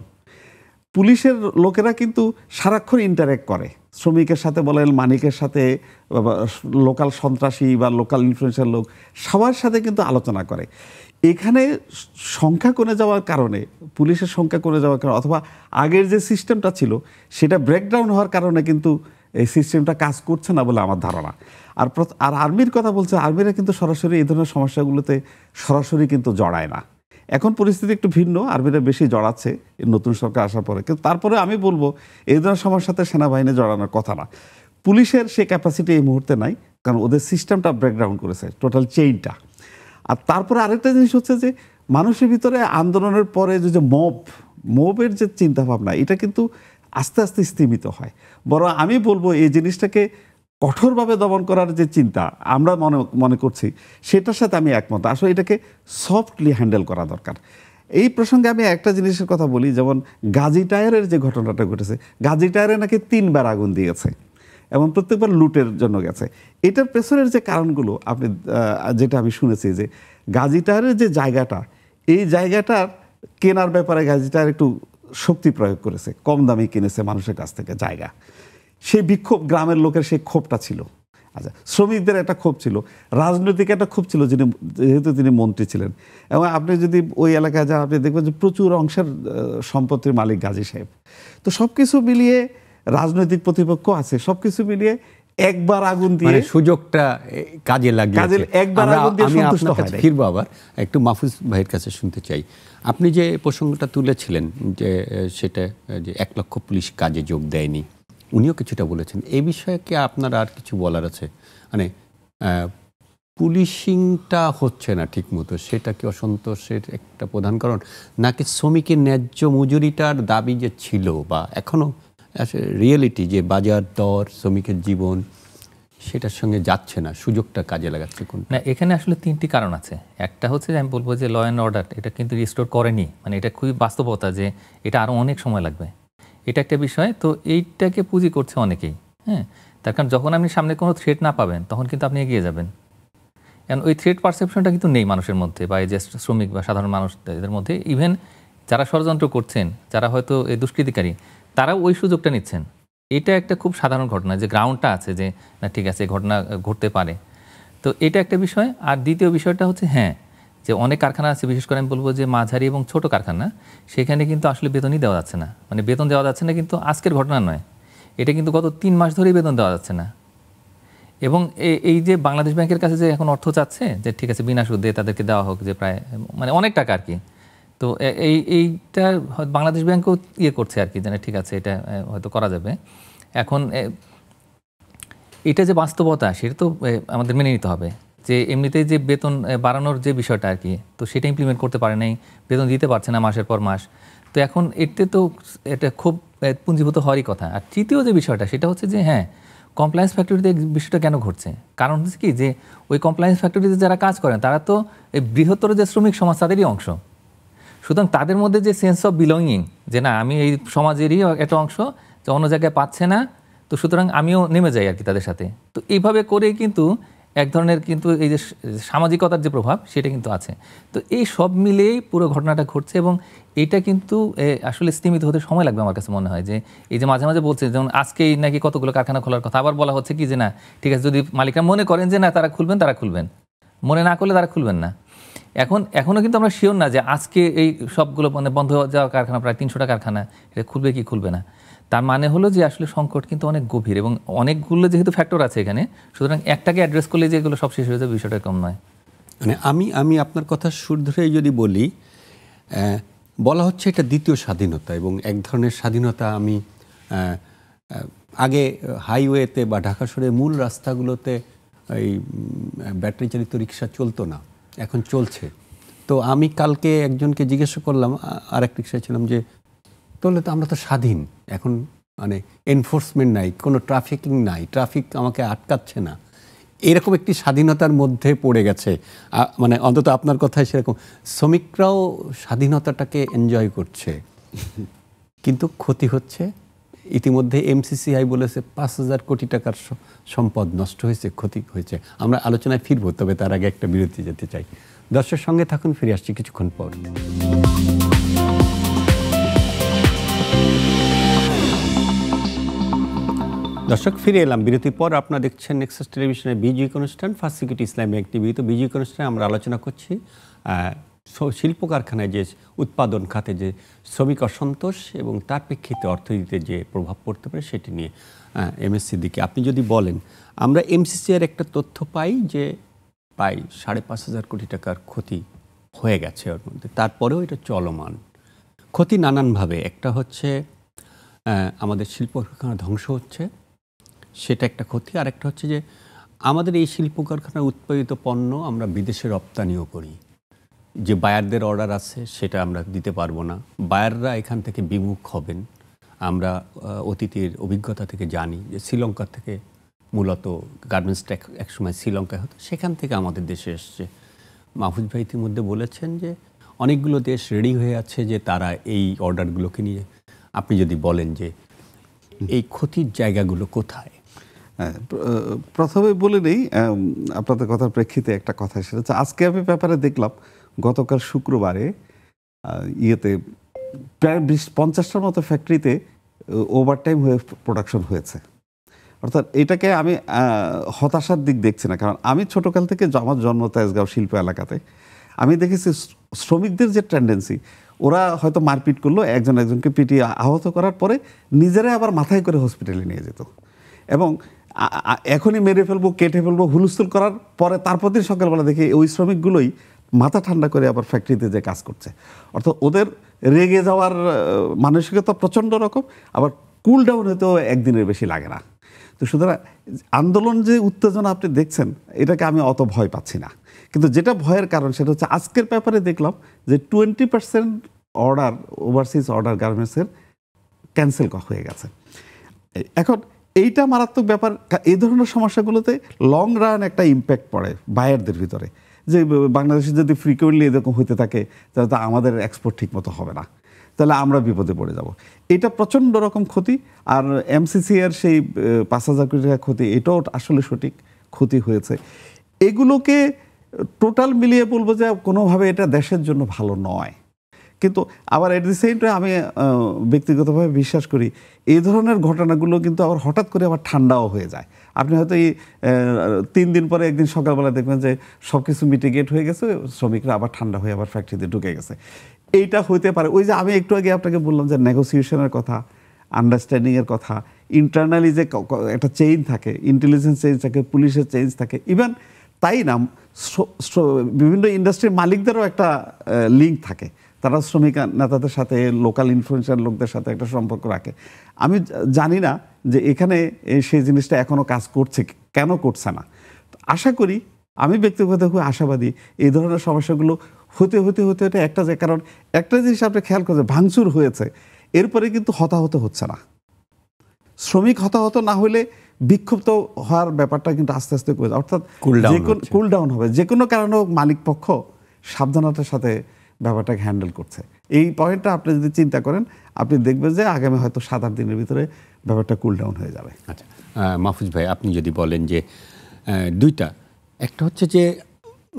পুলিশের লোকেরা কিন্তু সারাক্ষণ ইন্টারেক্ট করে শ্রমিকের সাথে, বলেন মানিকের সাথে, লোকাল সন্ত্রাসী বা লোকাল ইনফ্লুয়েন্সার লোক, সবার সাথে কিন্তু আলোচনা করে। এখানে সংখ্যা কমে যাওয়ার কারণে, পুলিশের সংখ্যা কমে যাওয়ার কারণে, অথবা আগের যে সিস্টেমটা ছিল সেটা ব্রেকডাউন হওয়ার কারণে কিন্তু এই সিস্টেমটা কাজ করছে না বলে আমার ধারণা। আর আর্মির কথা বলছে, আর্মিরা কিন্তু সরাসরি এই ধরনের সমস্যাগুলোতে সরাসরি কিন্তু জড়ায় না। এখন পরিস্থিতি একটু ভিন্ন, আর্মিরা বেশি জড়াচ্ছে নতুন সরকার আসার পরে, কিন্তু তারপরে আমি বলবো এই ধরনের সমস্যাতে সেনাবাহিনী জড়ানোর কথা না। পুলিশের সে ক্যাপাসিটি এই মুহূর্তে নাই, কারণ ওদের সিস্টেমটা ব্রেকডাউন করেছে, টোটাল চেইনটা। আর তারপরে আরেকটা জিনিস হচ্ছে যে মানুষের ভিতরে আন্দোলনের পরে যে মবের যে চিন্তাভাবনা, এটা কিন্তু আস্তে আস্তে স্তীমিত হয়। বরং আমি বলবো এই জিনিসটাকে কঠোরভাবে দমন করার যে চিন্তা আমরা মনে করছি, সেটার সাথে আমি একমত। আসলে এটাকে সফটলি হ্যান্ডেল করা দরকার। এই প্রসঙ্গে আমি একটা জিনিসের কথা বলি, যেমন গাজী টায়ারের যে ঘটনাটা ঘটেছে, গাজী টায়ারে নাকি 3 বার আগুন দিয়েছে এবং প্রত্যেকবার লুটের জন্য গেছে। এটার পেছনের যে কারণগুলো আপনি যেটা আমি শুনেছি, যে গাজী টায়ারের যে জায়গাটা, এই জায়গাটার কেনার ব্যাপারে গাজী টায়ার একটু শক্তি প্রয়োগ করেছে, কম দামে কিনেছে মানুষের কাছ থেকে জায়গা। সেই বিক্ষোভ, গ্রামের লোকের সেই ক্ষোভটা ছিল। আচ্ছা, শ্রমিকদের একটা ক্ষোভ ছিল, রাজনৈতিক একটা ক্ষোভ ছিল, যেহেতু তিনি মন্ত্রী ছিলেন। এবং আপনি যদি ওই এলাকায় যান, আপনি দেখবেন যে প্রচুর অংশের সম্পত্তির মালিক গাজী সাহেব। তো সব কিছু মিলিয়ে রাজনৈতিক প্রতিপক্ষ আছে, সব কিছু মিলিয়ে একবার আগুন দিয়ে সুযোগটা কাজে লাগিয়ে একবার আগুন দিয়ে সন্তুষ্ট হয় না। ফিরবো আবার একটু মাহফুজ ভাইয়ের কাছে শুনতে চাই। আপনি যে প্রসঙ্গটা তুলেছিলেন যে সেটা যে 1 লক্ষ পুলিশ কাজে যোগ দেয়নি, উনিও কিছুটা বলেছেন। এই বিষয়ে কি আপনার আর কিছু বলার আছে? মানে পুলিশিংটা হচ্ছে না ঠিক মতো, সেটা কি অসন্তোষের একটা প্রধান কারণ, নাকি শ্রমিকের ন্যায্য মজুরিটার দাবি যে ছিল বা এখনও রিয়েলিটি যে বাজার দর, শ্রমিকের জীবন, সেটার সঙ্গে যাচ্ছে না, সুযোগটা কাজে লাগাচ্ছে কোন? না, এখানে আসলে 3টি কারণ আছে। একটা হচ্ছে যে আমি বলবো যে ল অ্যান্ড অর্ডার এটা কিন্তু রিস্টোর করেনি, মানে এটা খুবই বাস্তবতা যে এটা আরও অনেক সময় লাগবে, এটা একটা বিষয়। তো এইটাকে পুঁজি করছে অনেকেই, হ্যাঁ। তার কারণ যখন আপনি সামনে কোনো থ্রেট না পাবেন তখন কিন্তু আপনি এগিয়ে যাবেন। কারণ ওই থ্রেট পারসেপশনটা কিন্তু নেই মানুষের মধ্যে, বা এই যে শ্রমিক বা সাধারণ মানুষদের মধ্যে। ইভেন যারা ষড়যন্ত্র করছেন, যারা হয়তো এই দুষ্কৃতিকারী, তারাও ওই সুযোগটা নিচ্ছেন। এটা একটা খুব সাধারণ ঘটনা, যে গ্রাউন্ডটা আছে যে না ঠিক আছে, ঘটনা ঘটতে পারে। তো এটা একটা বিষয়। আর দ্বিতীয় বিষয়টা হচ্ছে হ্যাঁ, যে অনেক কারখানা আছে, বিশেষ করে আমি বলবো যে মাঝারি এবং ছোট কারখানা, সেখানে কিন্তু আসলে বেতনই দেওয়া যাচ্ছে না। মানে বেতন দেওয়া যাচ্ছে না, কিন্তু আজকের ঘটনা নয়, এটা কিন্তু গত 3 মাস ধরেই বেতন দেওয়া যাচ্ছে না। এবং এই যে বাংলাদেশ ব্যাংকের কাছে যে এখন অর্থ চাচ্ছে যে ঠিক আছে বিনা সুদে তাদেরকে দেওয়া হোক, যে প্রায় মানে অনেক টাকা আর কি। তো এইটা বাংলাদেশ ব্যাংকও করছে আর কি, জানে ঠিক আছে এটা হয়তো করা যাবে। এখন এটা যে বাস্তবতা, সেটা তো আমাদের মেনে নিতে হবে যে এমনিতেই যে বেতন বাড়ানোর যে বিষয়টা আর কি, তো সেটা ইমপ্লিমেন্ট করতে পারে নাই, বেতন দিতে পারছে না মাসের পর মাস। তো এখন এতে তো এটা খুব পুঞ্জীভূত হওয়ারই কথা। আর তৃতীয় যে বিষয়টা, সেটা হচ্ছে যে হ্যাঁ, কমপ্লায়েন্স ফ্যাক্টরিতে এই বিষয়টা কেন ঘটছে? কারণ হচ্ছে কি যে ওই কমপ্লায়েন্স ফ্যাক্টরিতে যারা কাজ করেন তারা তো এই বৃহত্তর যে শ্রমিক সমাজ তাদেরই অংশ। সুতরাং তাদের মধ্যে যে সেন্স অফ বিলঙ্গিং, যে না আমি এই সমাজেরই একটা অংশ, যে অন্য জায়গায় পাচ্ছে না, তো সুতরাং আমিও নেমে যাই আর কি তাদের সাথে। তো এইভাবে করে কিন্তু এক ধরনের কিন্তু এই যে সামাজিকতার যে প্রভাব সেটা কিন্তু আছে। তো এই সব মিলেই পুরো ঘটনাটা ঘটছে এবং এইটা কিন্তু আসলে স্তীমিত হতে সময় লাগবে আমার কাছে মনে হয়। যে এই যে মাঝে মাঝে বলছে যেমন আজকেই নাকি কতগুলো কারখানা খোলার কথা, আবার বলা হচ্ছে কি যে না ঠিক আছে, যদি মালিকরা মনে করেন যে না তারা খুলবেন, তারা খুলবেন, মনে না করলে তারা খুলবেন না। এখনও কিন্তু আমরা শিওর না যে আজকে এই সবগুলো মানে বন্ধ হয়ে যাওয়া কারখানা, প্রায় 300টা কারখানা, এটা খুলবে কি খুলবে না। তার মানে হলো যে আসলে সংকট কিন্তু অনেক গভীর এবং অনেকগুলো যেহেতু ফ্যাক্টর আছে এখানে, সুতরাং একটাকে অ্যাড্রেস করলে যে এগুলো সব শেষ হয়ে যাবে বিষয়টা কম নয়। মানে আমি আপনার কথা সুর ধরেই যদি বলি, বলা হচ্ছে এটা দ্বিতীয় স্বাধীনতা এবং এক ধরনের স্বাধীনতা। আমি আগে হাইওয়েতে বা ঢাকা শহরের মূল রাস্তাগুলোতে এই ব্যাটারি চালিত রিক্সা চলতো না, এখন চলছে। তো আমি কালকে একজনকে জিজ্ঞাসা করলাম, আরেক রিক্সায় ছিলাম, যে তাহলে তো আমরা তো স্বাধীন, এখন মানে এনফোর্সমেন্ট নাই, কোনো ট্রাফিকিং নাই, ট্রাফিক আমাকে আটকাচ্ছে না, এরকম একটি স্বাধীনতার মধ্যে পড়ে গেছে। মানে অন্তত আপনার কথায় সেরকম শ্রমিকরাও স্বাধীনতাটাকে এনজয় করছে, কিন্তু ক্ষতি হচ্ছে। ইতিমধ্যে এমসিসিআই বলেছে 5,000 কোটি টাকার সম্পদ নষ্ট হয়েছে, ক্ষতি হয়েছে। আমরা আলোচনায় ফিরবো, তবে তার আগে একটা বিরতি যেতে চাই। দর্শকের সঙ্গে থাকুন, ফিরে আসছি কিছুক্ষণ পর। দর্শক, ফিরে এলাম বিরতির পর। আপনারা দেখছেন নেক্সাস টেলিভিশনের বিজয়ী অনুষ্ঠান ফার্স্ট সিকিউরিটি ইসলামিক টিভি। তো বিজয়ী অনুষ্ঠানে আমরা আলোচনা করছি শিল্প কারখানায় যে উৎপাদন খাতে যে শ্রমিক অসন্তোষ এবং তার প্রেক্ষিতে অর্থনীতিতে যে প্রভাব পড়তে পারে সেটি নিয়ে। এমএসসির দিকে আপনি যদি বলেন, আমরা এমসিসিআর একটা তথ্য পাই যে প্রায় 5,500 কোটি টাকার ক্ষতি হয়ে গেছে ওর মধ্যে, তারপরেও এটা চলমান। ক্ষতি নানানভাবে, একটা হচ্ছে আমাদের শিল্প কারখানা ধ্বংস হচ্ছে, সেটা একটা ক্ষতি। আর একটা হচ্ছে যে আমাদের এই শিল্প কারখানার উৎপাদিত পণ্য আমরা বিদেশে রপ্তানিও করি, যে বায়ারদের অর্ডার আছে সেটা আমরা দিতে পারবো না, বায়াররা এখান থেকে বিমুখ হবেন। আমরা অতীতের অভিজ্ঞতা থেকে জানি যে শ্রীলঙ্কা থেকে মূলত গার্মেন্টসটা একসময় শ্রীলঙ্কায় হতো, সেখান থেকে আমাদের দেশে এসছে। মাহফুজ ভাই ইতিমধ্যে বলেছেন যে অনেকগুলো দেশ রেডি হয়ে আছে যে তারা এই অর্ডারগুলোকে নিয়ে। আপনি যদি বলেন যে এই ক্ষতির জায়গাগুলো কোথায়? প্রথমে বলে নেই আপনাদের কথার প্রেক্ষিতে একটা কথা, সেটা হচ্ছে আজকে আমি ব্যাপারে দেখলাম গতকাল শুক্রবারে ইয়েতে প্রায় 50টার মতো ফ্যাক্টরিতে ওভারটাইম হয়ে প্রোডাকশন হয়েছে। অর্থাৎ এটাকে আমি হতাশার দিক দেখছি না, কারণ আমি ছোটোকাল থেকে আমার জন্ম তেজগাঁও শিল্প এলাকাতে, আমি দেখেছি শ্রমিকদের যে টেন্ডেন্সি, ওরা হয়তো মারপিট করলো, একজন একজনকে পিটিয়ে আহত করার পরে নিজেরাই আবার মাথায় করে হসপিটালে নিয়ে যেত এবং এখনই মেরে ফেলবো, কেটে ফেলবো, হুলস্থুল করার পরে তারপর দিন সকালবেলা দেখি ওই শ্রমিকগুলোই মাথা ঠান্ডা করে আবার ফ্যাক্টরিতে যে কাজ করছে। অর্থাৎ ওদের রেগে যাওয়ার মানসিকতা প্রচণ্ড রকম, আবার কুল ডাউন হতেও একদিনের বেশি লাগে না। তো সুতরাং আন্দোলন যে উত্তেজনা আপনি দেখছেন, এটাকে আমি অত ভয় পাচ্ছি না। কিন্তু যেটা ভয়ের কারণ সেটা হচ্ছে আজকের ব্যাপারে দেখলাম যে 20% অর্ডার, ওভারসিজ অর্ডার গার্মেন্টসের ক্যান্সেল হয়ে গেছে। এখন এইটা মারাত্মক ব্যাপার। এই ধরনের সমস্যাগুলোতে লং রান একটা ইম্প্যাক্ট পড়ে বায়ারদের ভিতরে, যে বাংলাদেশে যদি ফ্রিকুয়েন্টলি এরকম হতে থাকে তাহলে তো আমাদের এক্সপোর্ট ঠিক মতো হবে না, তাহলে আমরা বিপদে পড়ে যাব। এটা প্রচণ্ড রকম ক্ষতি। আর এমসিসিআর সেই 5,000 কোটি টাকা ক্ষতি, এটাও আসলে সঠিক ক্ষতি হয়েছে। এগুলোকে টোটাল মিলিয়ে বলবো যে কোনোভাবে এটা দেশের জন্য ভালো নয়। কিন্তু আবার এট দি সেম টাইম আমি ব্যক্তিগতভাবে বিশ্বাস করি এই ধরনের ঘটনাগুলো কিন্তু আবার হঠাৎ করে আবার ঠান্ডাও হয়ে যায়। আপনি হয়তো এই 3 দিন পরে একদিন সকালবেলা দেখবেন যে সব কিছু মিটিগেট হয়ে গেছে, শ্রমিকরা আবার ঠান্ডা হয়ে আবার ফ্যাক্টরিতে ঢুকে গেছে। এইটা হইতে পারে। ওই যে আমি একটু আগে আপনাকে বললাম যে নেগোসিয়েশনের কথা, আন্ডারস্ট্যান্ডিংয়ের কথা, ইন্টারনালি যে একটা চেইন থাকে, ইন্টেলিজেন্স চেঞ্জ থাকে, পুলিশের চেঞ্জ থাকে, ইভেন তাই না বিভিন্ন ইন্ডাস্ট্রির মালিকদেরও একটা লিঙ্ক থাকে, তারা শ্রমিক নেতাদের সাথে, লোকাল ইনফ্লুয়েন্সার লোকদের সাথে একটা সম্পর্ক রাখে। আমি জানি না যে এখানে সেই জিনিসটা এখনও কাজ করছে, কেন করছে না। আশা করি, আমি ব্যক্তিগতভাবে আশাবাদী এই ধরনের সমস্যাগুলো হতে হতে হতে হতে একটা যায়। কারণ একটা জিনিস আপনি খেয়াল করছেন, ভাঙচুর হয়েছে, এরপরে কিন্তু হতাহত হচ্ছে না। শ্রমিক হতাহত না হলে বিক্ষুব্ধ হওয়ার ব্যাপারটা কিন্তু আস্তে আস্তে কমে যায়। অর্থাৎ Cool কুল ডাউন হবে, যে কোনো কারণে মালিক পক্ষ সাবধানতার সাথে ব্যাপারটাকে হ্যান্ডেল করছে। এই পয়েন্টটা আপনি যদি চিন্তা করেন, আপনি দেখবেন যে আগামী হয়তো 7-8 দিনের ভিতরে ব্যাপারটা কুল ডাউন হয়ে যাবে। আচ্ছা, মাহফুজ ভাই, আপনি যদি বলেন যে দুইটা, একটা হচ্ছে যে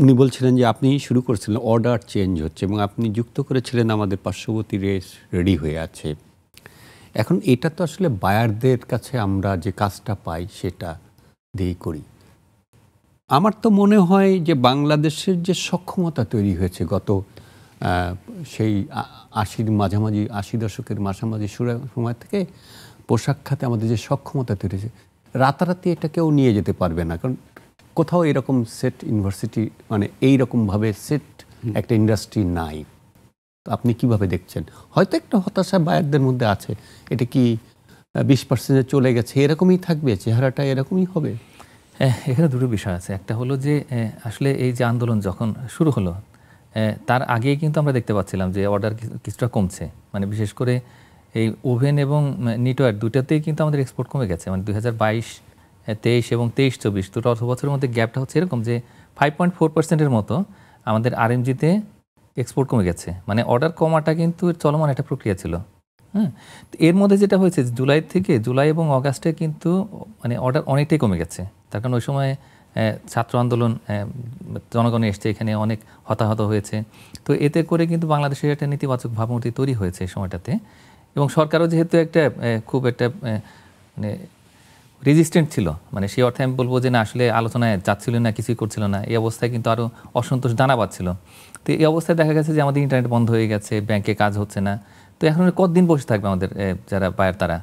উনি বলছিলেন যে আপনি শুরু করেছিলেন অর্ডার চেঞ্জ হচ্ছে এবং আপনি যুক্ত করেছিলেন আমাদের পার্শ্ববর্তী রেস রেডি হয়ে আছে। এখন এটা তো আসলে বায়ারদের কাছে আমরা যে কাজটা পাই সেটা দিয়েই করি। আমার তো মনে হয় যে বাংলাদেশের যে সক্ষমতা তৈরি হয়েছে গত সেই 80 দশকের মাঝামাঝি সময় থেকে পোশাক খাতে আমাদের যে সক্ষমতা তৈরি হয়েছে, রাতারাতি এটা কেউ নিয়ে যেতে পারবে না। কারণ কোথাও এরকম সেট ইউনিভার্সিটি মানে এইরকমভাবে সেট একটা ইন্ডাস্ট্রি নাই। তো আপনি কিভাবে দেখছেন? হয়তো একটা হতাশা বায়ারদের মধ্যে আছে, এটা কি 20% চলে গেছে, এরকমই থাকবে, চেহারাটা এরকমই হবে? এখানে দুটো বিষয় আছে। একটা হলো যে আসলে এই যে আন্দোলন যখন শুরু হলো তার আগেই কিন্তু আমরা দেখতে পাচ্ছিলাম যে অর্ডার কিছুটা কমছে, মানে বিশেষ করে এই ওভেন এবং নিটওয়ার দুটাতেই কিন্তু আমাদের এক্সপোর্ট কমে গেছে। মানে 2022-23 এবং 23-24 দুটো অর্থ বছরের মধ্যে গ্যাপটা হচ্ছে এরকম যে 5.4%-এর মতো আমাদের আরএমজিতে এক্সপোর্ট কমে গেছে। মানে অর্ডার কমাটা কিন্তু চলমান একটা প্রক্রিয়া ছিল। এর মধ্যে যেটা হয়েছে জুলাই এবং অগাস্টে কিন্তু মানে অর্ডার অনেকটাই কমে গেছে। তার কারণ ওই সময় ছাত্র আন্দোলন, জনগণে এসছে, এখানে অনেক হতাহত হয়েছে। তো এতে করে কিন্তু বাংলাদেশের একটা নেতিবাচক ভাবমূর্তি তৈরি হয়েছে এই সময়টাতে। এবং সরকারও যেহেতু একটা খুব একটা মানে রেজিস্ট্যান্ট ছিল, মানে সেই অর্থে আমি বলবো যে না, আসলে আলোচনায় যাচ্ছিল না, কিছুই করছিল না। এই অবস্থায় কিন্তু আরও অসন্তোষ দানা বাঁধছিল। তো এই অবস্থায় দেখা গেছে যে আমাদের ইন্টারনেট বন্ধ হয়ে গেছে, ব্যাংকে কাজ হচ্ছে না। তো এখন কতদিন বসে থাকবে আমাদের যারা বায়ার তারা?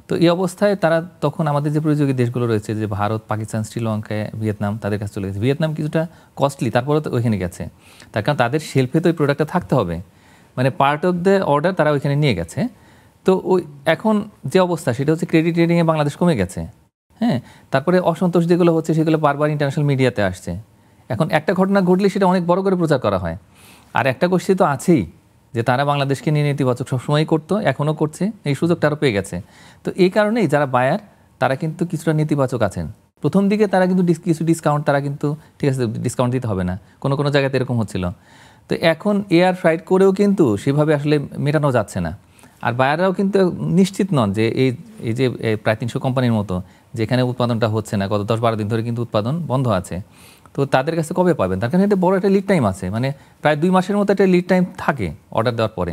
তো এই অবস্থায় তারা তখন আমাদের যে প্রতিযোগী দেশগুলো রয়েছে, যে ভারত, পাকিস্তান, শ্রীলঙ্কা, ভিয়েতনাম, তাদের কাছে চলে গেছে। ভিয়েতনাম কিছুটা কস্টলি, তারপরে তো ওইখানে গেছে, তার কারণ তাদের শেলফে তো ওই প্রোডাক্টটা থাকতে হবে, মানে পার্ট অফ দ্য অর্ডার তারা ওইখানে নিয়ে গেছে। তো ওই এখন যে অবস্থা সেটা হচ্ছে ক্রেডিট রেটিংয়ে বাংলাদেশ কমে গেছে। তারপরে অসন্তোষ যেগুলো হচ্ছে সেগুলো বারবার ইন্টারন্যাশনাল মিডিয়াতে আসছে। এখন একটা ঘটনা ঘটলে সেটা অনেক বড় করে প্রচার করা হয়। আর একটা গোষ্ঠী তো আছেই যে তারা বাংলাদেশকে নিয়ে নেতিবাচক সবসময়ই করতো, এখনও করছে, এই সুযোগটা আরও পেয়ে গেছে। তো এই কারণেই যারা বায়ার তারা কিন্তু কিছুটা নেতিবাচক আছেন। প্রথম দিকে তারা কিন্তু কিছু ডিসকাউন্ট, তারা কিন্তু ঠিক আছে ডিসকাউন্ট দিতে হবে না, কোনো জায়গাতে এরকম হচ্ছিল। তো এখন এয়ার ফ্রাইট করেও কিন্তু সেভাবে আসলে মেটানো যাচ্ছে না। আর বায়াররাও কিন্তু নিশ্চিত নন যে এই যে প্রায় 300 কোম্পানির মতো যেখানে উৎপাদনটা হচ্ছে না, গত 10-12 দিন ধরে কিন্তু উৎপাদন বন্ধ আছে। তো তাদের কাছে কবে পাবেন? তার কারণে এটা বড় একটা লিড টাইম আছে, মানে প্রায় 2 মাসের মতো একটা লিড টাইম থাকে অর্ডার দেওয়ার পরে।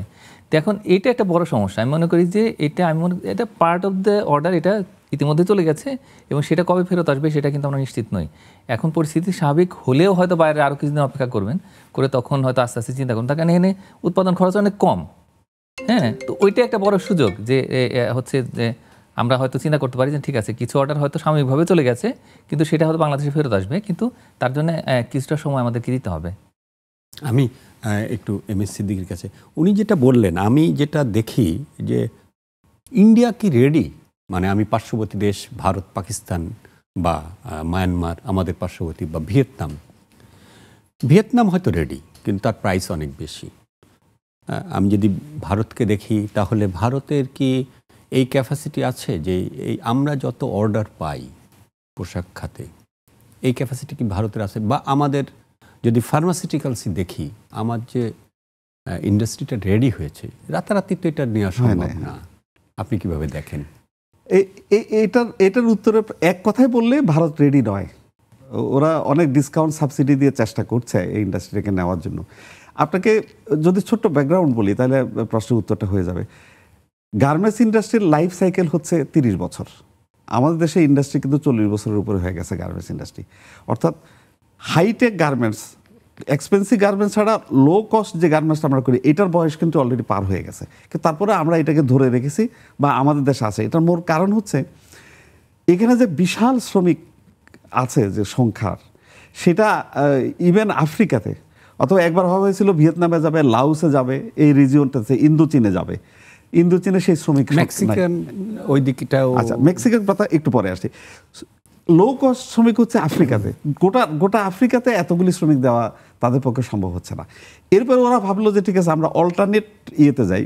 তো এখন এটা একটা বড় সমস্যা। আমি মনে করি যে এটা পার্ট অফ দ্য অর্ডার, এটা ইতিমধ্যে চলে গেছে এবং সেটা কবে ফেরত আসবে সেটা কিন্তু আমরা নিশ্চিত নই। এখন পরিস্থিতি স্বাভাবিক হলেও হয়তো বাইরে আরও কিছুদিন অপেক্ষা করবেন, করে তখন হয়তো আস্তে আস্তে চিন্তা করুন। তার কারণে এখানে উৎপাদন খরচ অনেক কম। তো ওইটা একটা বড় সুযোগ যে হচ্ছে যে আমরা হয়তো চিন্তা করতে পারি যে ঠিক আছে কিছু অর্ডার হয়তো সাময়িকভাবে চলে গেছে, কিন্তু সেটা হয়তো বাংলাদেশে ফেরত আসবে, কিন্তু তার জন্য কিছুটা সময় আমাদেরকে দিতে হবে। আমি একটু এমএস সিদ্দিকীর কাছে, উনি যেটা বললেন, আমি যেটা দেখি যে ইন্ডিয়া কি রেডি, মানে আমি পার্শ্ববর্তী দেশ ভারত, পাকিস্তান বা মায়ানমার আমাদের পার্শ্ববর্তী, বা ভিয়েতনাম হয়তো রেডি, কিন্তু তার প্রাইস অনেক বেশি। আমি যদি ভারতকে দেখি তাহলে ভারতের কি এই ক্যাপাসিটি আছে যে এই আমরা যত অর্ডার পাই পোশাক খাতে, এই ক্যাপাসিটি কি ভারতের আছে? বা আমাদের যদি ফার্মাসিউটিক্যালসই দেখি, আমার যে ইন্ডাস্ট্রিটা রেডি হয়েছে, রাতারাতি তো এটা নেওয়া সম্ভব না। আপনি কিভাবে দেখেন? এটার উত্তরে এক কথায় বললে ভারত রেডি নয়। ওরা অনেক ডিসকাউন্ট সাবসিডি দিয়ে চেষ্টা করছে এই ইন্ডাস্ট্রিটাকে নেওয়ার জন্য। আপনাকে যদি ছোট্ট ব্যাকগ্রাউন্ড বলি তাহলে প্রশ্নের উত্তরটা হয়ে যাবে। গার্মেন্টস ইন্ডাস্ট্রির লাইফ সাইকেল হচ্ছে 30 বছর। আমাদের দেশে ইন্ডাস্ট্রি কিন্তু 40 বছরের উপরে হয়ে গেছে গার্মেন্টস ইন্ডাস্ট্রি। অর্থাৎ হাইটেক গার্মেন্টস, এক্সপেন্সিভ গার্মেন্টস ছাড়া লো কস্ট যে গার্মেন্টস আমরা করি, এটার বয়স কিন্তু অলরেডি পার হয়ে গেছে, কিন্তু তারপরে আমরা এটাকে ধরে রেখেছি বা আমাদের দেশে আছে। এটার মূল কারণ হচ্ছে এখানে যে বিশাল শ্রমিক আছে যে সংখ্যার, সেটা ইভেন আফ্রিকাতে, অথবা একবার ভাবা হয়েছিল ভিয়েতনামে যাবে, লাওসে যাবে, এই রিজিয়নটাতে ইন্দোচীনে যাবে। ইন্দোচীনে সেই শ্রমিক, মেক্সিকান ওই দিকটাও, আচ্ছা মেক্সিকান কথা একটু পরে আসছি। লো কস্ট শ্রমিক হচ্ছে আফ্রিকাতে। গোটা আফ্রিকাতে এতগুলি শ্রমিক দেওয়া তাদের পক্ষে সম্ভব হচ্ছে না। এরপর ওরা ভাবলো যে ঠিক আছে আমরা অল্টারনেট ইয়েতে যাই,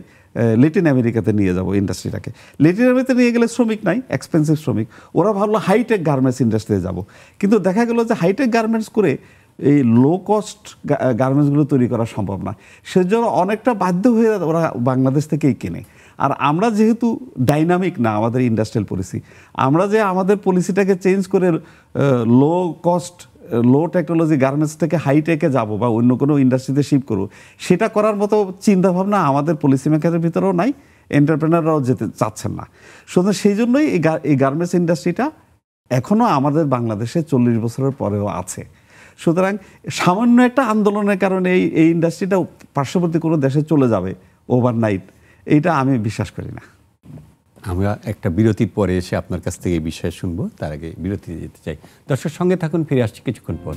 ল্যাটিন আমেরিকাতে নিয়ে যাব ইন্ডাস্ট্রিটাকে। ল্যাটিন আমেরিকাতে নিয়ে গেলে শ্রমিক নাই, এক্সপেন্সিভ শ্রমিক, ওরা ভাবলো হাইটেক গার্মেন্টস ইন্ডাস্ট্রিতে যাব, কিন্তু দেখা গেল যে হাইটেক গার্মেন্টস করে এই লো কস্ট গার্মেন্টসগুলো তৈরি করা সম্ভব না, সেজন্য অনেকটা বাধ্য হয়ে ওরা বাংলাদেশ থেকেই কেনে। আর আমরা যেহেতু ডাইনামিক না আমাদের ইন্ডাস্ট্রিয়াল পলিসি, আমরা যে আমাদের পলিসিটাকে চেঞ্জ করে লো কস্ট লো টেকনোলজি গার্মেন্টস থেকে হাইটেকে যাব বা অন্য কোনো ইন্ডাস্ট্রিতে শিফট করবো, সেটা করার মতো চিন্তাভাবনা আমাদের পলিসি মেকারের ভিতরেও নাই, এন্টারপ্রেনাররাও যেতে চাচ্ছেন না। সুতরাং সেই জন্যই এই গার্মেন্টস ইন্ডাস্ট্রিটা এখনও আমাদের বাংলাদেশে 40 বছরের পরেও আছে। সুতরাং সামান্য একটা আন্দোলনের কারণে এই ইন্ডাস্ট্রিটা পার্শ্ববর্তী কোনো দেশে চলে যাবে ওভারনাইট, এইটা আমি বিশ্বাস করি না। আমরা একটা বিরতির পরে এসে আপনার কাছ থেকে এই বিষয়ে শুনবো, তার আগে বিরতিতে যেতে চাই। দর্শক সঙ্গে থাকুন, ফিরে আসছি কিছুক্ষণ পর।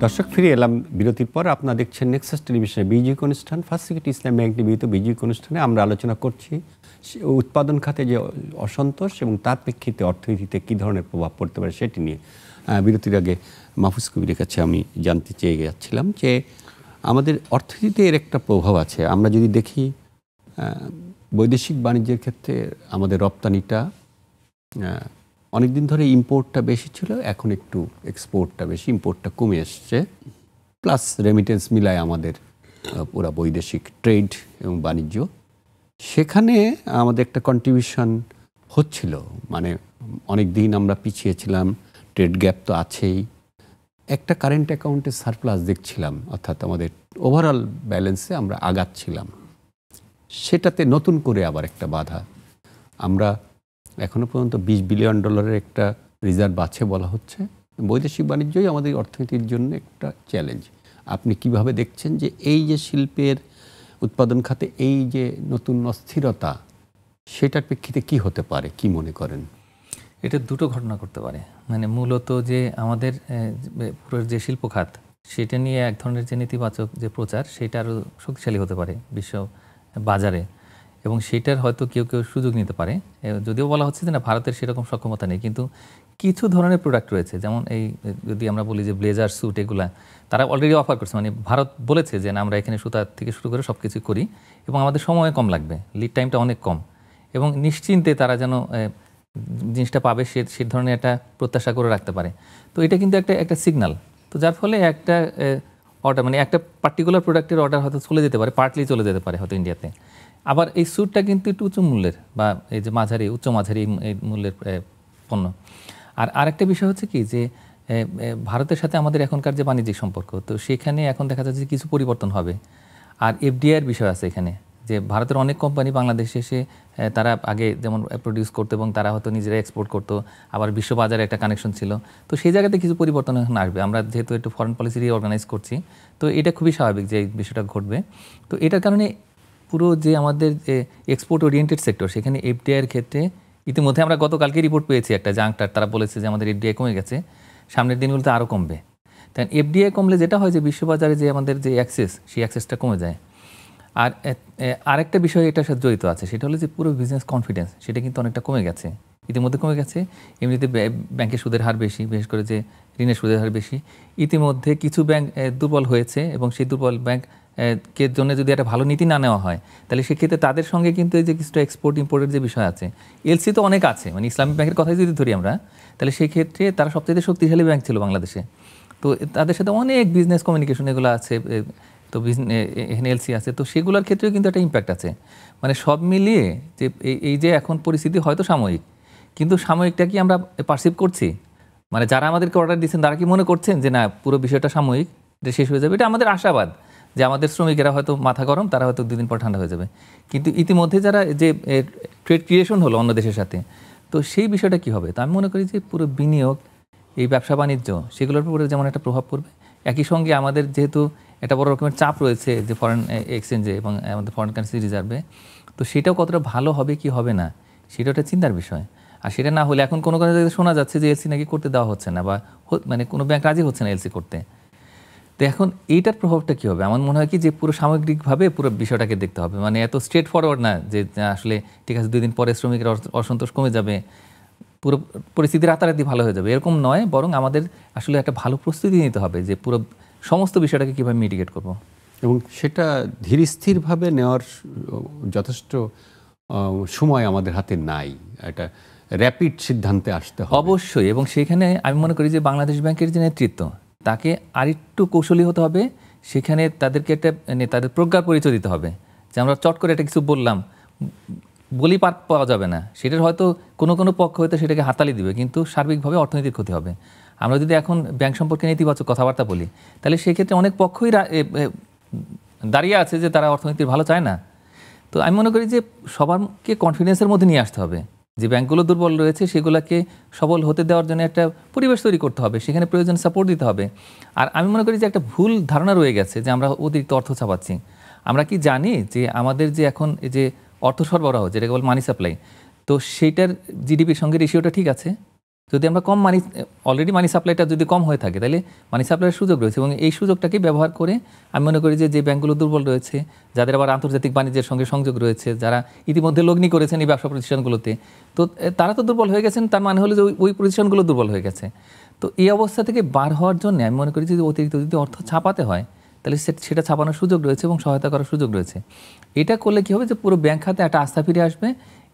দর্শক ফিরে এলাম বিরতির পর। আপনারা দেখছেন নেক্সাস টেলিভিশনে বিজয়িক অনুষ্ঠান ফার্স্ট সিকিউরিটি ইসলাম ব্যাংক নিবেদিত বিজয়িক অনুষ্ঠানে আমরা আলোচনা করছি উৎপাদন খাতে যে অসন্তোষ এবং তার প্রেক্ষিতে অর্থনীতিতে কী ধরনের প্রভাব পড়তে পারে সেটি নিয়ে। বিরতির আগে মাহফুজ কবিরের কাছে আমি জানতে চেয়ে যাচ্ছিলাম যে আমাদের অর্থনীতিতে এর একটা প্রভাব আছে। আমরা যদি দেখি বৈদেশিক বাণিজ্যের ক্ষেত্রে আমাদের রপ্তানিটা অনেকদিন ধরে ইম্পোর্টটা বেশি ছিল, এখন একটু এক্সপোর্টটা বেশি, ইম্পোর্টটা কমে এসছে, প্লাস রেমিটেন্স মিলায় আমাদের পুরা বৈদেশিক ট্রেড এবং বাণিজ্য, সেখানে আমাদের একটা কন্ট্রিবিউশন হচ্ছিল। মানে অনেক দিন আমরা পিছিয়ে ছিলাম, ট্রেড গ্যাপ তো আছেই, একটা কারেন্ট অ্যাকাউন্টে সারপ্লাস দেখছিলাম, অর্থাৎ আমাদের ওভারঅল ব্যালেন্সে আমরা আগাচ্ছিলাম। সেটাতে নতুন করে আবার একটা বাধা, আমরা এখনও পর্যন্ত $20 বিলিয়ন একটা রিজার্ভ আছে বলা হচ্ছে। বৈদেশিক বাণিজ্যই আমাদের অর্থনীতির জন্য একটা চ্যালেঞ্জ। আপনি কিভাবে দেখছেন যে এই যে শিল্পের উৎপাদন খাতে এই যে নতুন অস্থিরতা, সেটার প্রেক্ষিতে কি হতে পারে, কি মনে করেন? এটা দুটো ঘটনা করতে পারে। মানে মূলত যে আমাদের পুরো যে শিল্প খাত, সেটা নিয়ে এক ধরনের যে নেতিবাচক যে প্রচার, সেটা আরও শক্তিশালী হতে পারে বিশ্ব বাজারে, এবং সেটার হয়তো কেউ কেউ সুযোগ নিতে পারে। যদিও বলা হচ্ছে যে না, ভারতের সেরকম সক্ষমতা নেই, কিন্তু কিছু ধরনের প্রোডাক্ট রয়েছে, যেমন এই যদি আমরা বলি যে ব্লেজার স্যুট, এগুলা তারা অলরেডি অফার করছে। মানে ভারত বলেছে যে না, আমরা এখানে সুতা থেকে শুরু করে সব কিছু করি এবং আমাদের সময় কম লাগবে, লিড টাইমটা অনেক কম, এবং নিশ্চিন্তে তারা যেন জিনিসটা পাবে সে ধরনের একটা প্রত্যাশা করে রাখতে পারে। তো এটা কিন্তু একটা সিগন্যাল। তো যার ফলে একটা অর্ডার, মানে একটা পার্টিকুলার প্রোডাক্টের অর্ডার হয়তো চলে যেতে পারে, পার্টলি চলে যেতে পারে হয়তো ইন্ডিয়াতে। আবার এই স্যুটটা কিন্তু একটু উচ্চ মূল্যের বা এই যে উচ্চ মাঝারি এই মূল্যের পণ্য। আর আরেকটা বিষয় হচ্ছে কি, যে ভারতের সাথে আমাদের এখনকার যে বাণিজ্যিক সম্পর্ক, তো সেখানে এখন দেখা যাচ্ছে যে কিছু পরিবর্তন হবে। আর এফডিআইয়ের বিষয় আছে এখানে, যে ভারতের অনেক কোম্পানি বাংলাদেশে এসে তারা আগে যেমন প্রডিউস করতো এবং তারা হয়তো নিজেরা এক্সপোর্ট করতো, আবার বিশ্ববাজারে একটা কানেকশন ছিল। তো সেই জায়গাতে কিছু পরিবর্তন এখন আসবে। আমরা যেহেতু একটু ফরেন পলিসি অর্গানাইজ করছি, তো এটা খুবই স্বাভাবিক যে এই বিষয়টা ঘটবে। তো এটার কারণে পুরো যে আমাদের যে এক্সপোর্ট ওরিয়েন্টেড সেক্টর, সেখানে এফডিআইয়ের ক্ষেত্রে ইতিমধ্যে আমরা গতকালকে রিপোর্ট পেয়েছি একটা জাংটার, তারা বলেছে যে আমাদের এফডিআই কমে গেছে, সামনের দিনগুলোতে আরও কমবে। তাই এফডিআই কমলে যেটা হয় যে বিশ্ববাজারে যে আমাদের যে অ্যাক্সেস, সেই অ্যাক্সেসটা কমে যায়। আর আরেকটা বিষয় এটার সাথে জড়িত আছে, সেটা হলো যে পুরো বিজনেস কনফিডেন্স, সেটা কিন্তু অনেকটা কমে গেছে, ইতিমধ্যে কমে গেছে। এমনিতে ব্যাংকের সুদের হার বেশি, বিশেষ করে যে ঋণের সুদের হার বেশি। ইতিমধ্যে কিছু ব্যাংক দুর্বল হয়েছে, এবং সেই দুর্বল ব্যাংকের জন্য যদি একটা ভালো নীতি না নেওয়া হয়, তাহলে সেক্ষেত্রে তাদের সঙ্গে কিন্তু এই যে কিছুটা এক্সপোর্ট ইম্পোর্টের যে বিষয় আছে, এলসি তো অনেক আছে, মানে ইসলামিক ব্যাংকের কথাই যদি ধরি আমরা, তাহলে সেই ক্ষেত্রে তারা সবচেয়ে শক্তিশালী ব্যাংক ছিল বাংলাদেশে। তো তাদের সাথে অনেক বিজনেস কমিউনিকেশন এগুলো আছে, তো এখানে এলসি আছে, তো সেগুলোর ক্ষেত্রেও কিন্তু একটা ইম্প্যাক্ট আছে। মানে সব মিলিয়ে যে এই যে এখন পরিস্থিতি হয়তো সাময়িক, কিন্তু সাময়িকটা কি আমরা পারসিভ করছি? মানে যারা আমাদেরকে অর্ডার দিচ্ছেন তারা কি মনে করছেন যে না, পুরো বিষয়টা সাময়িক, এটা শেষ হয়ে যাবে? এটা আমাদের আশাবাদ যে আমাদের শ্রমিকেরা হয়তো মাথা গরম, তারা হয়তো 2 দিন পর ঠান্ডা হয়ে যাবে। কিন্তু ইতিমধ্যে যারা যে ট্রেড ক্রিয়েশন হলো অন্য দেশের সাথে, তো সেই বিষয়টা কি হবে? তো আমি মনে করি যে পুরো বিনিয়োগ, এই ব্যবসা বাণিজ্য, সেগুলোর উপরে যেমন একটা প্রভাব পড়বে, একই সঙ্গে আমাদের যেহেতু একটা বড় রকমের চাপ রয়েছে যে ফরেন এক্সচেঞ্জে এবং আমাদের ফরেন কারেন্সি রিজার্ভে, তো সেটাও কতটা ভালো হবে কি হবে না, সেটা একটা চিন্তার বিষয়। আর সেটা না হলে এখন কোনো শোনা যাচ্ছে যে এলসি নাকি করতে দেওয়া হচ্ছে না, বা মানে কোনো ব্যাংক রাজি হচ্ছে না এলসি করতে। তো এখন এইটার প্রভাবটা কী হবে? আমার মনে হয় কি যে পুরো সামগ্রিকভাবে পুরো বিষয়টাকে দেখতে হবে। মানে এত স্ট্রেট ফরওয়ার্ড না যে আসলে ঠিক আছে 2 দিন পরে শ্রমিকের অসন্তোষ কমে যাবে, পুরো পরিস্থিতি রাতারাতি ভালো হয়ে যাবে এরকম নয়, বরং আমাদের আসলে একটা ভালো প্রস্তুতি নিতে হবে যে পুরো সমস্ত বিষয়টাকে কীভাবে মিটিগেট করব এবং সেটা ধীরস্থিরভাবে নেওয়ার যথেষ্ট সময় আমাদের হাতে নাই, একটা র্যাপিড সিদ্ধান্তে আসতে হবে অবশ্যই। এবং সেখানে আমি মনে করি যে বাংলাদেশ ব্যাংকের যে নেতৃত্ব তাকে আরেকটু কৌশলী হতে হবে, সেখানে তাদেরকে একটা তাদের প্রজ্ঞার পরিচয় দিতে হবে যে আমরা চট করে একটা কিছু বললাম বলি পাওয়া যাবে না, সেটার হয়তো কোনো কোনো পক্ষ হয়তো সেটাকে হাততালি দিবে, কিন্তু সার্বিকভাবে অর্থনৈতিক ক্ষতি হবে। আমরা যদি এখন ব্যাংক সম্পর্কে নেতিবাচক কথাবার্তা বলি তাহলে সেক্ষেত্রে অনেক পক্ষই দাঁড়িয়ে আছে যে তারা অর্থনীতির ভালো চায় না। তো আমি মনে করি যে সবারকে কনফিডেন্সের মধ্যে নিয়ে আসতে হবে, যে ব্যাংকগুলো দুর্বল রয়েছে সেগুলোকে সবল হতে দেওয়ার জন্য একটা পরিবেশ তৈরি করতে হবে, সেখানে প্রয়োজন সাপোর্ট দিতে হবে। আর আমি মনে করি যে একটা ভুল ধারণা রয়ে গেছে যে আমরা অতিরিক্ত অর্থ ছাপাচ্ছি। আমরা কি জানি যে আমাদের যে এখন এই যে অর্থ সরবরাহ যেটাকে বল মানি সাপ্লাই, তো সেইটার জিডিপির সঙ্গে রেশিওটা ঠিক আছে? যদি আমরা কম অলরেডি মানি সাপ্লাইটা যদি কম হয়ে থাকে তাহলে মানি সাপ্লাইয়ের সুযোগ রয়েছে, এবং এই সুযোগটাকে ব্যবহার করে আমি মনে করি যে ব্যাংকগুলো দুর্বল রয়েছে, যাদের আবার আন্তর্জাতিক বাণিজ্যের সঙ্গে সংযোগ রয়েছে, যারা ইতিমধ্যে লগ্নি করেছেন এই ব্যবসা প্রতিষ্ঠানগুলোতে, তো তারা তো দুর্বল হয়ে গেছেন, তার মানে হলো যে ওই প্রতিষ্ঠানগুলো দুর্বল হয়ে গেছে। তো এই অবস্থা থেকে বার হওয়ার জন্য আমি মনে করি যে অতিরিক্ত যদি অর্থ ছাপাতে হয় তাহলে সেটা ছাপানোর সুযোগ রয়েছে এবং সহায়তা করার সুযোগ রয়েছে। এটা করলে কী হবে যে পুরো ব্যাংক খাতে একটা আস্থা ফিরে আসবে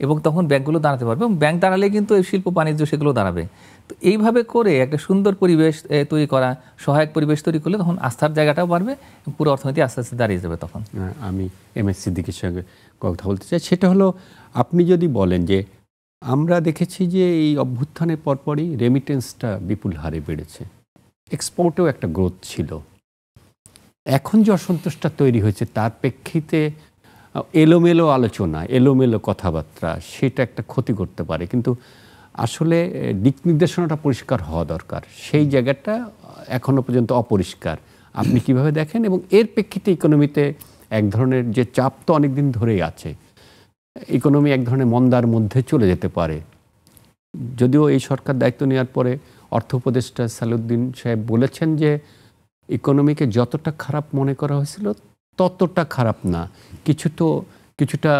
এবং তখন ব্যাংকগুলো দাঁড়াতে পারবে, এবং ব্যাংক দাঁড়ালে কিন্তু এই শিল্প বাণিজ্য সেগুলো দাঁড়াবে। তো এইভাবে করে একটা সুন্দর পরিবেশ তৈরি করা, সহায়ক পরিবেশ তৈরি করলে তখন আস্থার জায়গাটাও বাড়বে, পুরো অর্থনীতি আস্তে আস্তে দাঁড়িয়ে যাবে। তখন আমি এমএস সিদ্দিকীর সঙ্গে কথা বলতে চাই, সেটা হলো আপনি যদি বলেন যে আমরা দেখেছি যে এই অভ্যুত্থানের পরপরই রেমিটেন্সটা বিপুল হারে বেড়েছে, এক্সপোর্টেও একটা গ্রোথ ছিল, এখন যে অসন্তোষটা তৈরি হয়েছে তার প্রেক্ষিতে এলোমেলো আলোচনা, এলোমেলো কথাবার্তা সেটা একটা ক্ষতি করতে পারে, কিন্তু আসলে দিক নির্দেশনাটা পরিষ্কার হওয়া দরকার, সেই জায়গাটা এখনো পর্যন্ত অপরিষ্কার। আপনি কিভাবে দেখেন? এবং এর প্রেক্ষিতে ইকোনমিতে এক ধরনের যে চাপ তো অনেক দিন ধরেই আছে, ইকোনমি এক ধরনের মন্দার মধ্যে চলে যেতে পারে। যদিও এই সরকার দায়িত্ব নেওয়ার পরে অর্থ উপদেষ্টা সালাউদ্দিন সাহেব বলেছেন যে ইকোনমিকে যতটা খারাপ মনে করা হয়েছিল ততটা খারাপ না, কিছুটা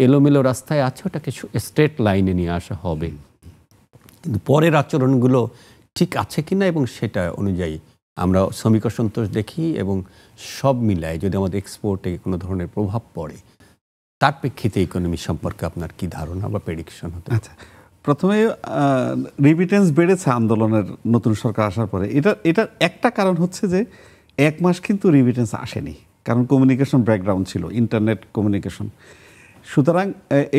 এলোমেলো রাস্তায় আছে, ওটাকে স্ট্রেট লাইনে নিয়ে আসা হবে। কিন্তু পরের আচরণগুলো ঠিক আছে কিনা এবং সেটা অনুযায়ী আমরা শ্রমিক অসন্তোষ দেখি, এবং সব মিলায় যদি আমাদের এক্সপোর্টে কোনো ধরনের প্রভাব পড়ে তার প্রেক্ষিতে ইকোনমি সম্পর্কে আপনার কি ধারণা বা প্রেডিকশন হতে? আচ্ছা, প্রথমে রিমিটেন্স বেড়েছে আন্দোলনের নতুন সরকার আসার পরে। এটার একটা কারণ হচ্ছে যে 1 মাস কিন্তু রিমিটেন্স আসেনি, কারণ কমিউনিকেশন ব্যাকগ্রাউন্ড ছিল, ইন্টারনেট কমিউনিকেশন। সুতরাং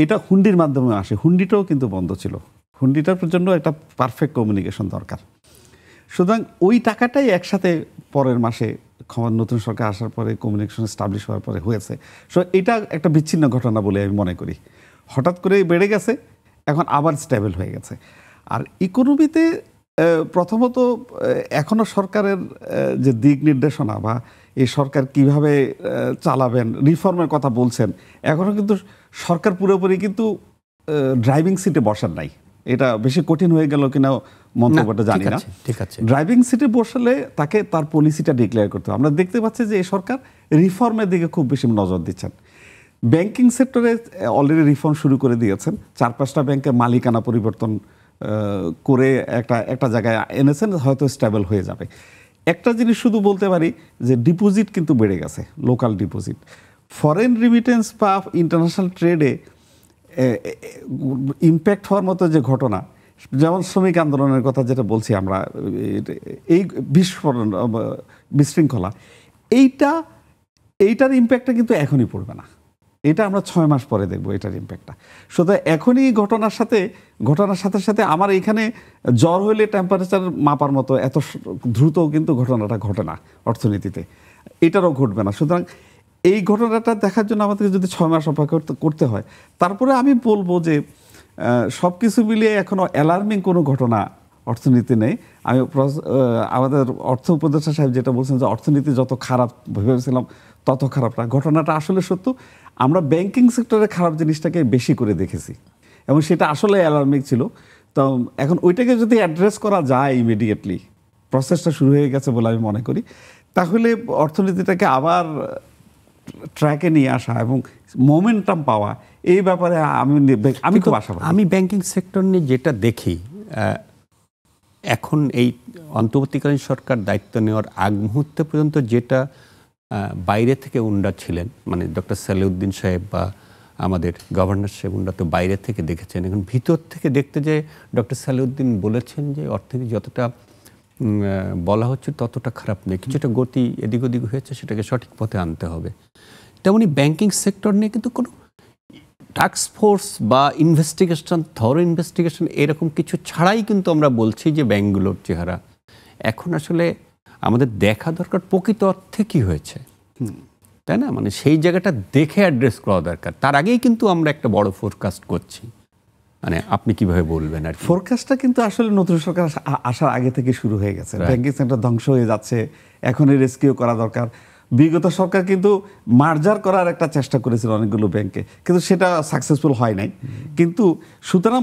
এইটা হুন্ডির মাধ্যমে আসে, হুন্ডিটাও কিন্তু বন্ধ ছিল, হুন্ডিটার জন্য একটা পারফেক্ট কমিউনিকেশন দরকার। সুতরাং ওই টাকাটাই একসাথে পরের মাসে নতুন সরকার আসার পরে কমিউনিকেশন এস্টাবলিশ হওয়ার পরে হয়েছে। সো এটা একটা বিচ্ছিন্ন ঘটনা বলে আমি মনে করি। হঠাৎ করে বেড়ে গেছে, এখন আবার স্টেবল হয়ে গেছে। আর ইকোনমিতে প্রথমত এখনও সরকারের যে দিক নির্দেশনা বা এই সরকার কিভাবে চালাবেন, রিফর্মের কথা বলছেন, এখনও কিন্তু সরকার পুরোপুরি কিন্তু ড্রাইভিং সিটে বসার নাই। এটা বেশি কঠিন হয়ে গেল কিনা মন্তব্যটা জানি না। ঠিক আছে, ড্রাইভিং সিটে বসালে তাকে তার পলিসিটা ডিক্লেয়ার করতে হবে। আমরা দেখতে পাচ্ছি যে এই সরকার রিফর্মের দিকে খুব বেশি নজর দিচ্ছেন। ব্যাংকিং সেক্টরে অলরেডি রিফর্ম শুরু করে দিয়েছেন, 4-5টা ব্যাংকের মালিকানা পরিবর্তন করে একটা জায়গায় এনেছেন, হয়তো স্টেবল হয়ে যাবে। একটা জিনিস শুধু বলতে পারি যে ডিপোজিট কিন্তু বেড়ে গেছে, লোকাল ডিপোজিট। ফরেন রিমিটেন্স বা ইন্টারন্যাশনাল ট্রেডে ইম্প্যাক্ট হওয়ার মতো যে ঘটনা, যেমন শ্রমিক আন্দোলনের কথা যেটা বলছি আমরা, এই বিশৃঙ্খলা, এইটার ইম্প্যাক্টটা কিন্তু এখনই পড়বে না, এটা আমরা 6 মাস পরে দেখবো এটার ইম্প্যাক্টটা। সুতরাং এখনই ঘটনার সাথে সাথে আমার এখানে জ্বর হইলে টেম্পারেচার মাপার মতো এত দ্রুত কিন্তু ঘটনাটা ঘটে না অর্থনীতিতে, এটারও ঘটবে না। সুতরাং এই ঘটনাটা দেখার জন্য আমাদেরকে যদি 6 মাস অপেক্ষা করতে হয়, তারপরে আমি বলবো যে সব কিছু মিলিয়ে এখনও অ্যালার্মিং কোনো ঘটনা অর্থনীতি নেই। আমি আমাদের অর্থ উপদেষ্টা সাহেব যেটা বলছেন যে অর্থনীতি যত খারাপ ভেবেছিলাম তত খারাপ না, ঘটনাটা আসলে সত্য। আমরা ব্যাংকিং সেক্টরে খারাপ জিনিসটাকে বেশি করে দেখেছি এবং সেটা আসলে অ্যালার্মিং ছিল। তো এখন ওইটাকে যদি অ্যাড্রেস করা যায় ইমিডিয়েটলি, প্রসেসটা শুরু হয়ে গেছে বলে আমি মনে করি, তাহলে অর্থনীতিটাকে আবার ট্র্যাকে নিয়ে আসা এবং মোমেন্টাম পাওয়া, এই ব্যাপারে আমি খুব আশাবাদী। আমি ব্যাংকিং সেক্টর নিয়ে যেটা দেখি, এখন এই অন্তর্বর্তীকালীন সরকার দায়িত্ব নেওয়ার আগ মুহূর্তে পর্যন্ত যেটা বাইরে থেকে উন্ডা ছিলেন, মানে ডক্টর সালেউদ্দিন সাহেব বা আমাদের গভর্নর সাহেব, উন্ডা তো বাইরে থেকে দেখেছেন। এখন ভিতর থেকে দেখতে যে ডক্টর সালেউদ্দিন বলেছেন যে অর্থনীতি যতটা বলা হচ্ছে ততটা খারাপ নেই, কিছুটা গতি এদিক ওদিক হয়েছে, সেটাকে সঠিক পথে আনতে হবে। তেমনি ব্যাংকিং সেক্টর নিয়ে কিন্তু কোনো টাস্ক ফোর্স বা ইনভেস্টিগেশন, থরো ইনভেস্টিগেশন এরকম কিছু ছাড়াই কিন্তু আমরা বলছি যে ব্যাংকগুলোর চেহারা এখন আসলে আমাদের দেখা দরকার প্রকৃত অর্থে কী হয়েছে, তাই না? মানে সেই জায়গাটা দেখে অ্যাড্রেস করা দরকার। তার আগেই কিন্তু আমরা একটা বড় ফোরকাস্ট করছি। মানে আপনি কিভাবে বলবেন? আর ফোরকাস্টটা কিন্তু আসলে নতুন সরকার আসার আগে থেকে শুরু হয়ে গেছে। ব্যাংকিং সেক্টর ধ্বংস হয়ে যাচ্ছে, এখনই রেস্কিউ করা দরকার। বিগত সরকার কিন্তু মার্জার করার একটা চেষ্টা করেছিল অনেকগুলো ব্যাংকে, কিন্তু সেটা সাকসেসফুল হয় নাই। কিন্তু সুতরাং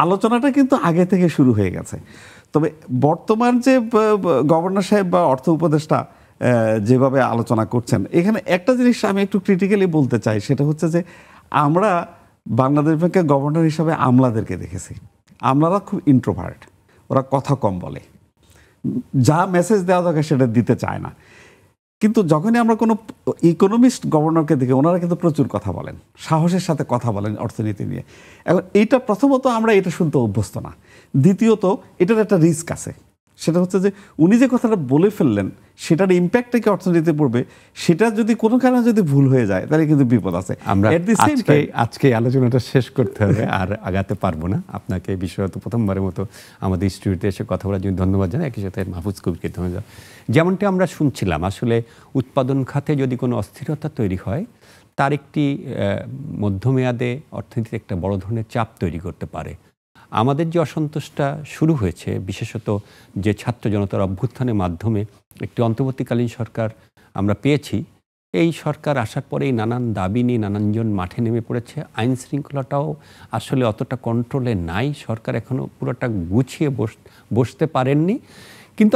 আলোচনাটা কিন্তু আগে থেকে শুরু হয়ে গেছে। তবে বর্তমান যে গভর্নর সাহেব বা অর্থ উপদেষ্টা যেভাবে আলোচনা করছেন, এখানে একটা জিনিস আমি একটু ক্রিটিক্যালি বলতে চাই, সেটা হচ্ছে যে আমরা বাংলাদেশ ব্যাংকের গভর্নর হিসাবে আমলাদেরকে দেখেছি। আমলারা খুব ইন্ট্রোভার্ট, ওরা কথা কম বলে, যা মেসেজ দেওয়া দরকার সেটা দিতে চায় না। কিন্তু যখনই আমরা কোনো ইকোনমিস্ট গভর্নরকে দেখি, ওনারা কিন্তু প্রচুর কথা বলেন, সাহসের সাথে কথা বলেন অর্থনীতি নিয়ে। এখন এইটা প্রথমত আমরা এটা শুনতে অভ্যস্ত না, দ্বিতীয়ত এটার একটা রিস্ক আছে। সেটা হচ্ছে যে উনি যে কথাটা বলে ফেললেন সেটার ইম্প্যাক্টটা কি অর্থনীতিতে পড়বে, সেটা যদি কোনো কারণে যদি ভুল হয়ে যায় তাহলে কিন্তু বিপদ আছে। আমরা আজকে আলোচনাটা শেষ করতে হবে, আর আগাতে পারবো না। আপনাকে বিশেষত প্রথমবারের মতো আমাদের স্টুডিওতে এসে কথা বলার জন্য ধন্যবাদ জানাই, একই সাথে মাহফুজ কবিরকে ধন্যবাদ। যেমনটি আমরা শুনছিলাম, আসলে উৎপাদন খাতে যদি কোনো অস্থিরতা তৈরি হয়, তার একটি মধ্যমেয়াদে অর্থনীতিতে একটা বড় ধরনের চাপ তৈরি করতে পারে। আমাদের যে অসন্তোষটা শুরু হয়েছে, বিশেষত যে ছাত্র জনতার অভ্যুত্থানের মাধ্যমে একটি অন্তর্বর্তীকালীন সরকার আমরা পেয়েছি, এই সরকার আসার পরেই নানান দাবি নিয়ে নানানজন মাঠে নেমে পড়েছে। আইন শৃঙ্খলাটাও আসলে অতটা কন্ট্রোলে নাই, সরকার এখনও পুরোটা গুছিয়ে বসতে পারেননি। কিন্তু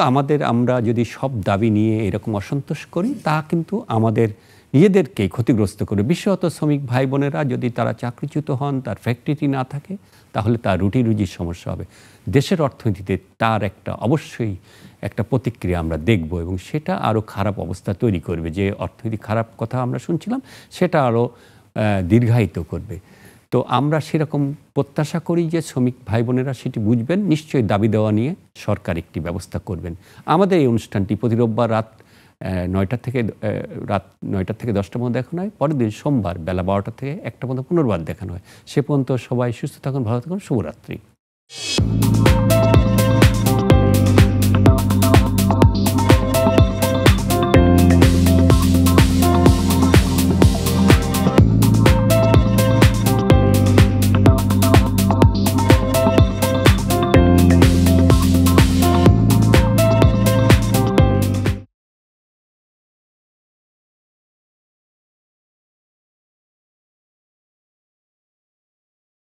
আমরা যদি সব দাবি নিয়ে এরকম অসন্তোষ করি, তা কিন্তু আমাদের নিজেদেরকেই ক্ষতিগ্রস্ত করে। বিশেষত শ্রমিক ভাই বোনেরা যদি তারা চাকরিচ্যুত হন, তার ফ্যাক্টরি না থাকে, তাহলে তার রুটি রুজির সমস্যা হবে। দেশের অর্থনীতিতে তার অবশ্যই একটা প্রতিক্রিয়া আমরা দেখব, এবং সেটা আরও খারাপ অবস্থা তৈরি করবে। যে অর্থনীতি খারাপ কথা আমরা শুনছিলাম, সেটা আরও দীর্ঘায়িত করবে। তো আমরা সেরকম প্রত্যাশা করি যে শ্রমিক ভাই বোনেরা সেটি বুঝবেন, নিশ্চয়ই দাবি দেওয়া নিয়ে সরকার একটি ব্যবস্থা করবেন। আমাদের এই অনুষ্ঠানটি প্রতি রোববার রাত 9টা থেকে 10টা পর্যন্ত দেখানো হয়, পরের দিন সোমবার বেলা 12টা থেকে 1টা পর্যন্ত পুনর্বার দেখানো হয়। সে পর্যন্ত সবাই সুস্থ থাকুন, ভালো থাকুন, শুভরাত্রি।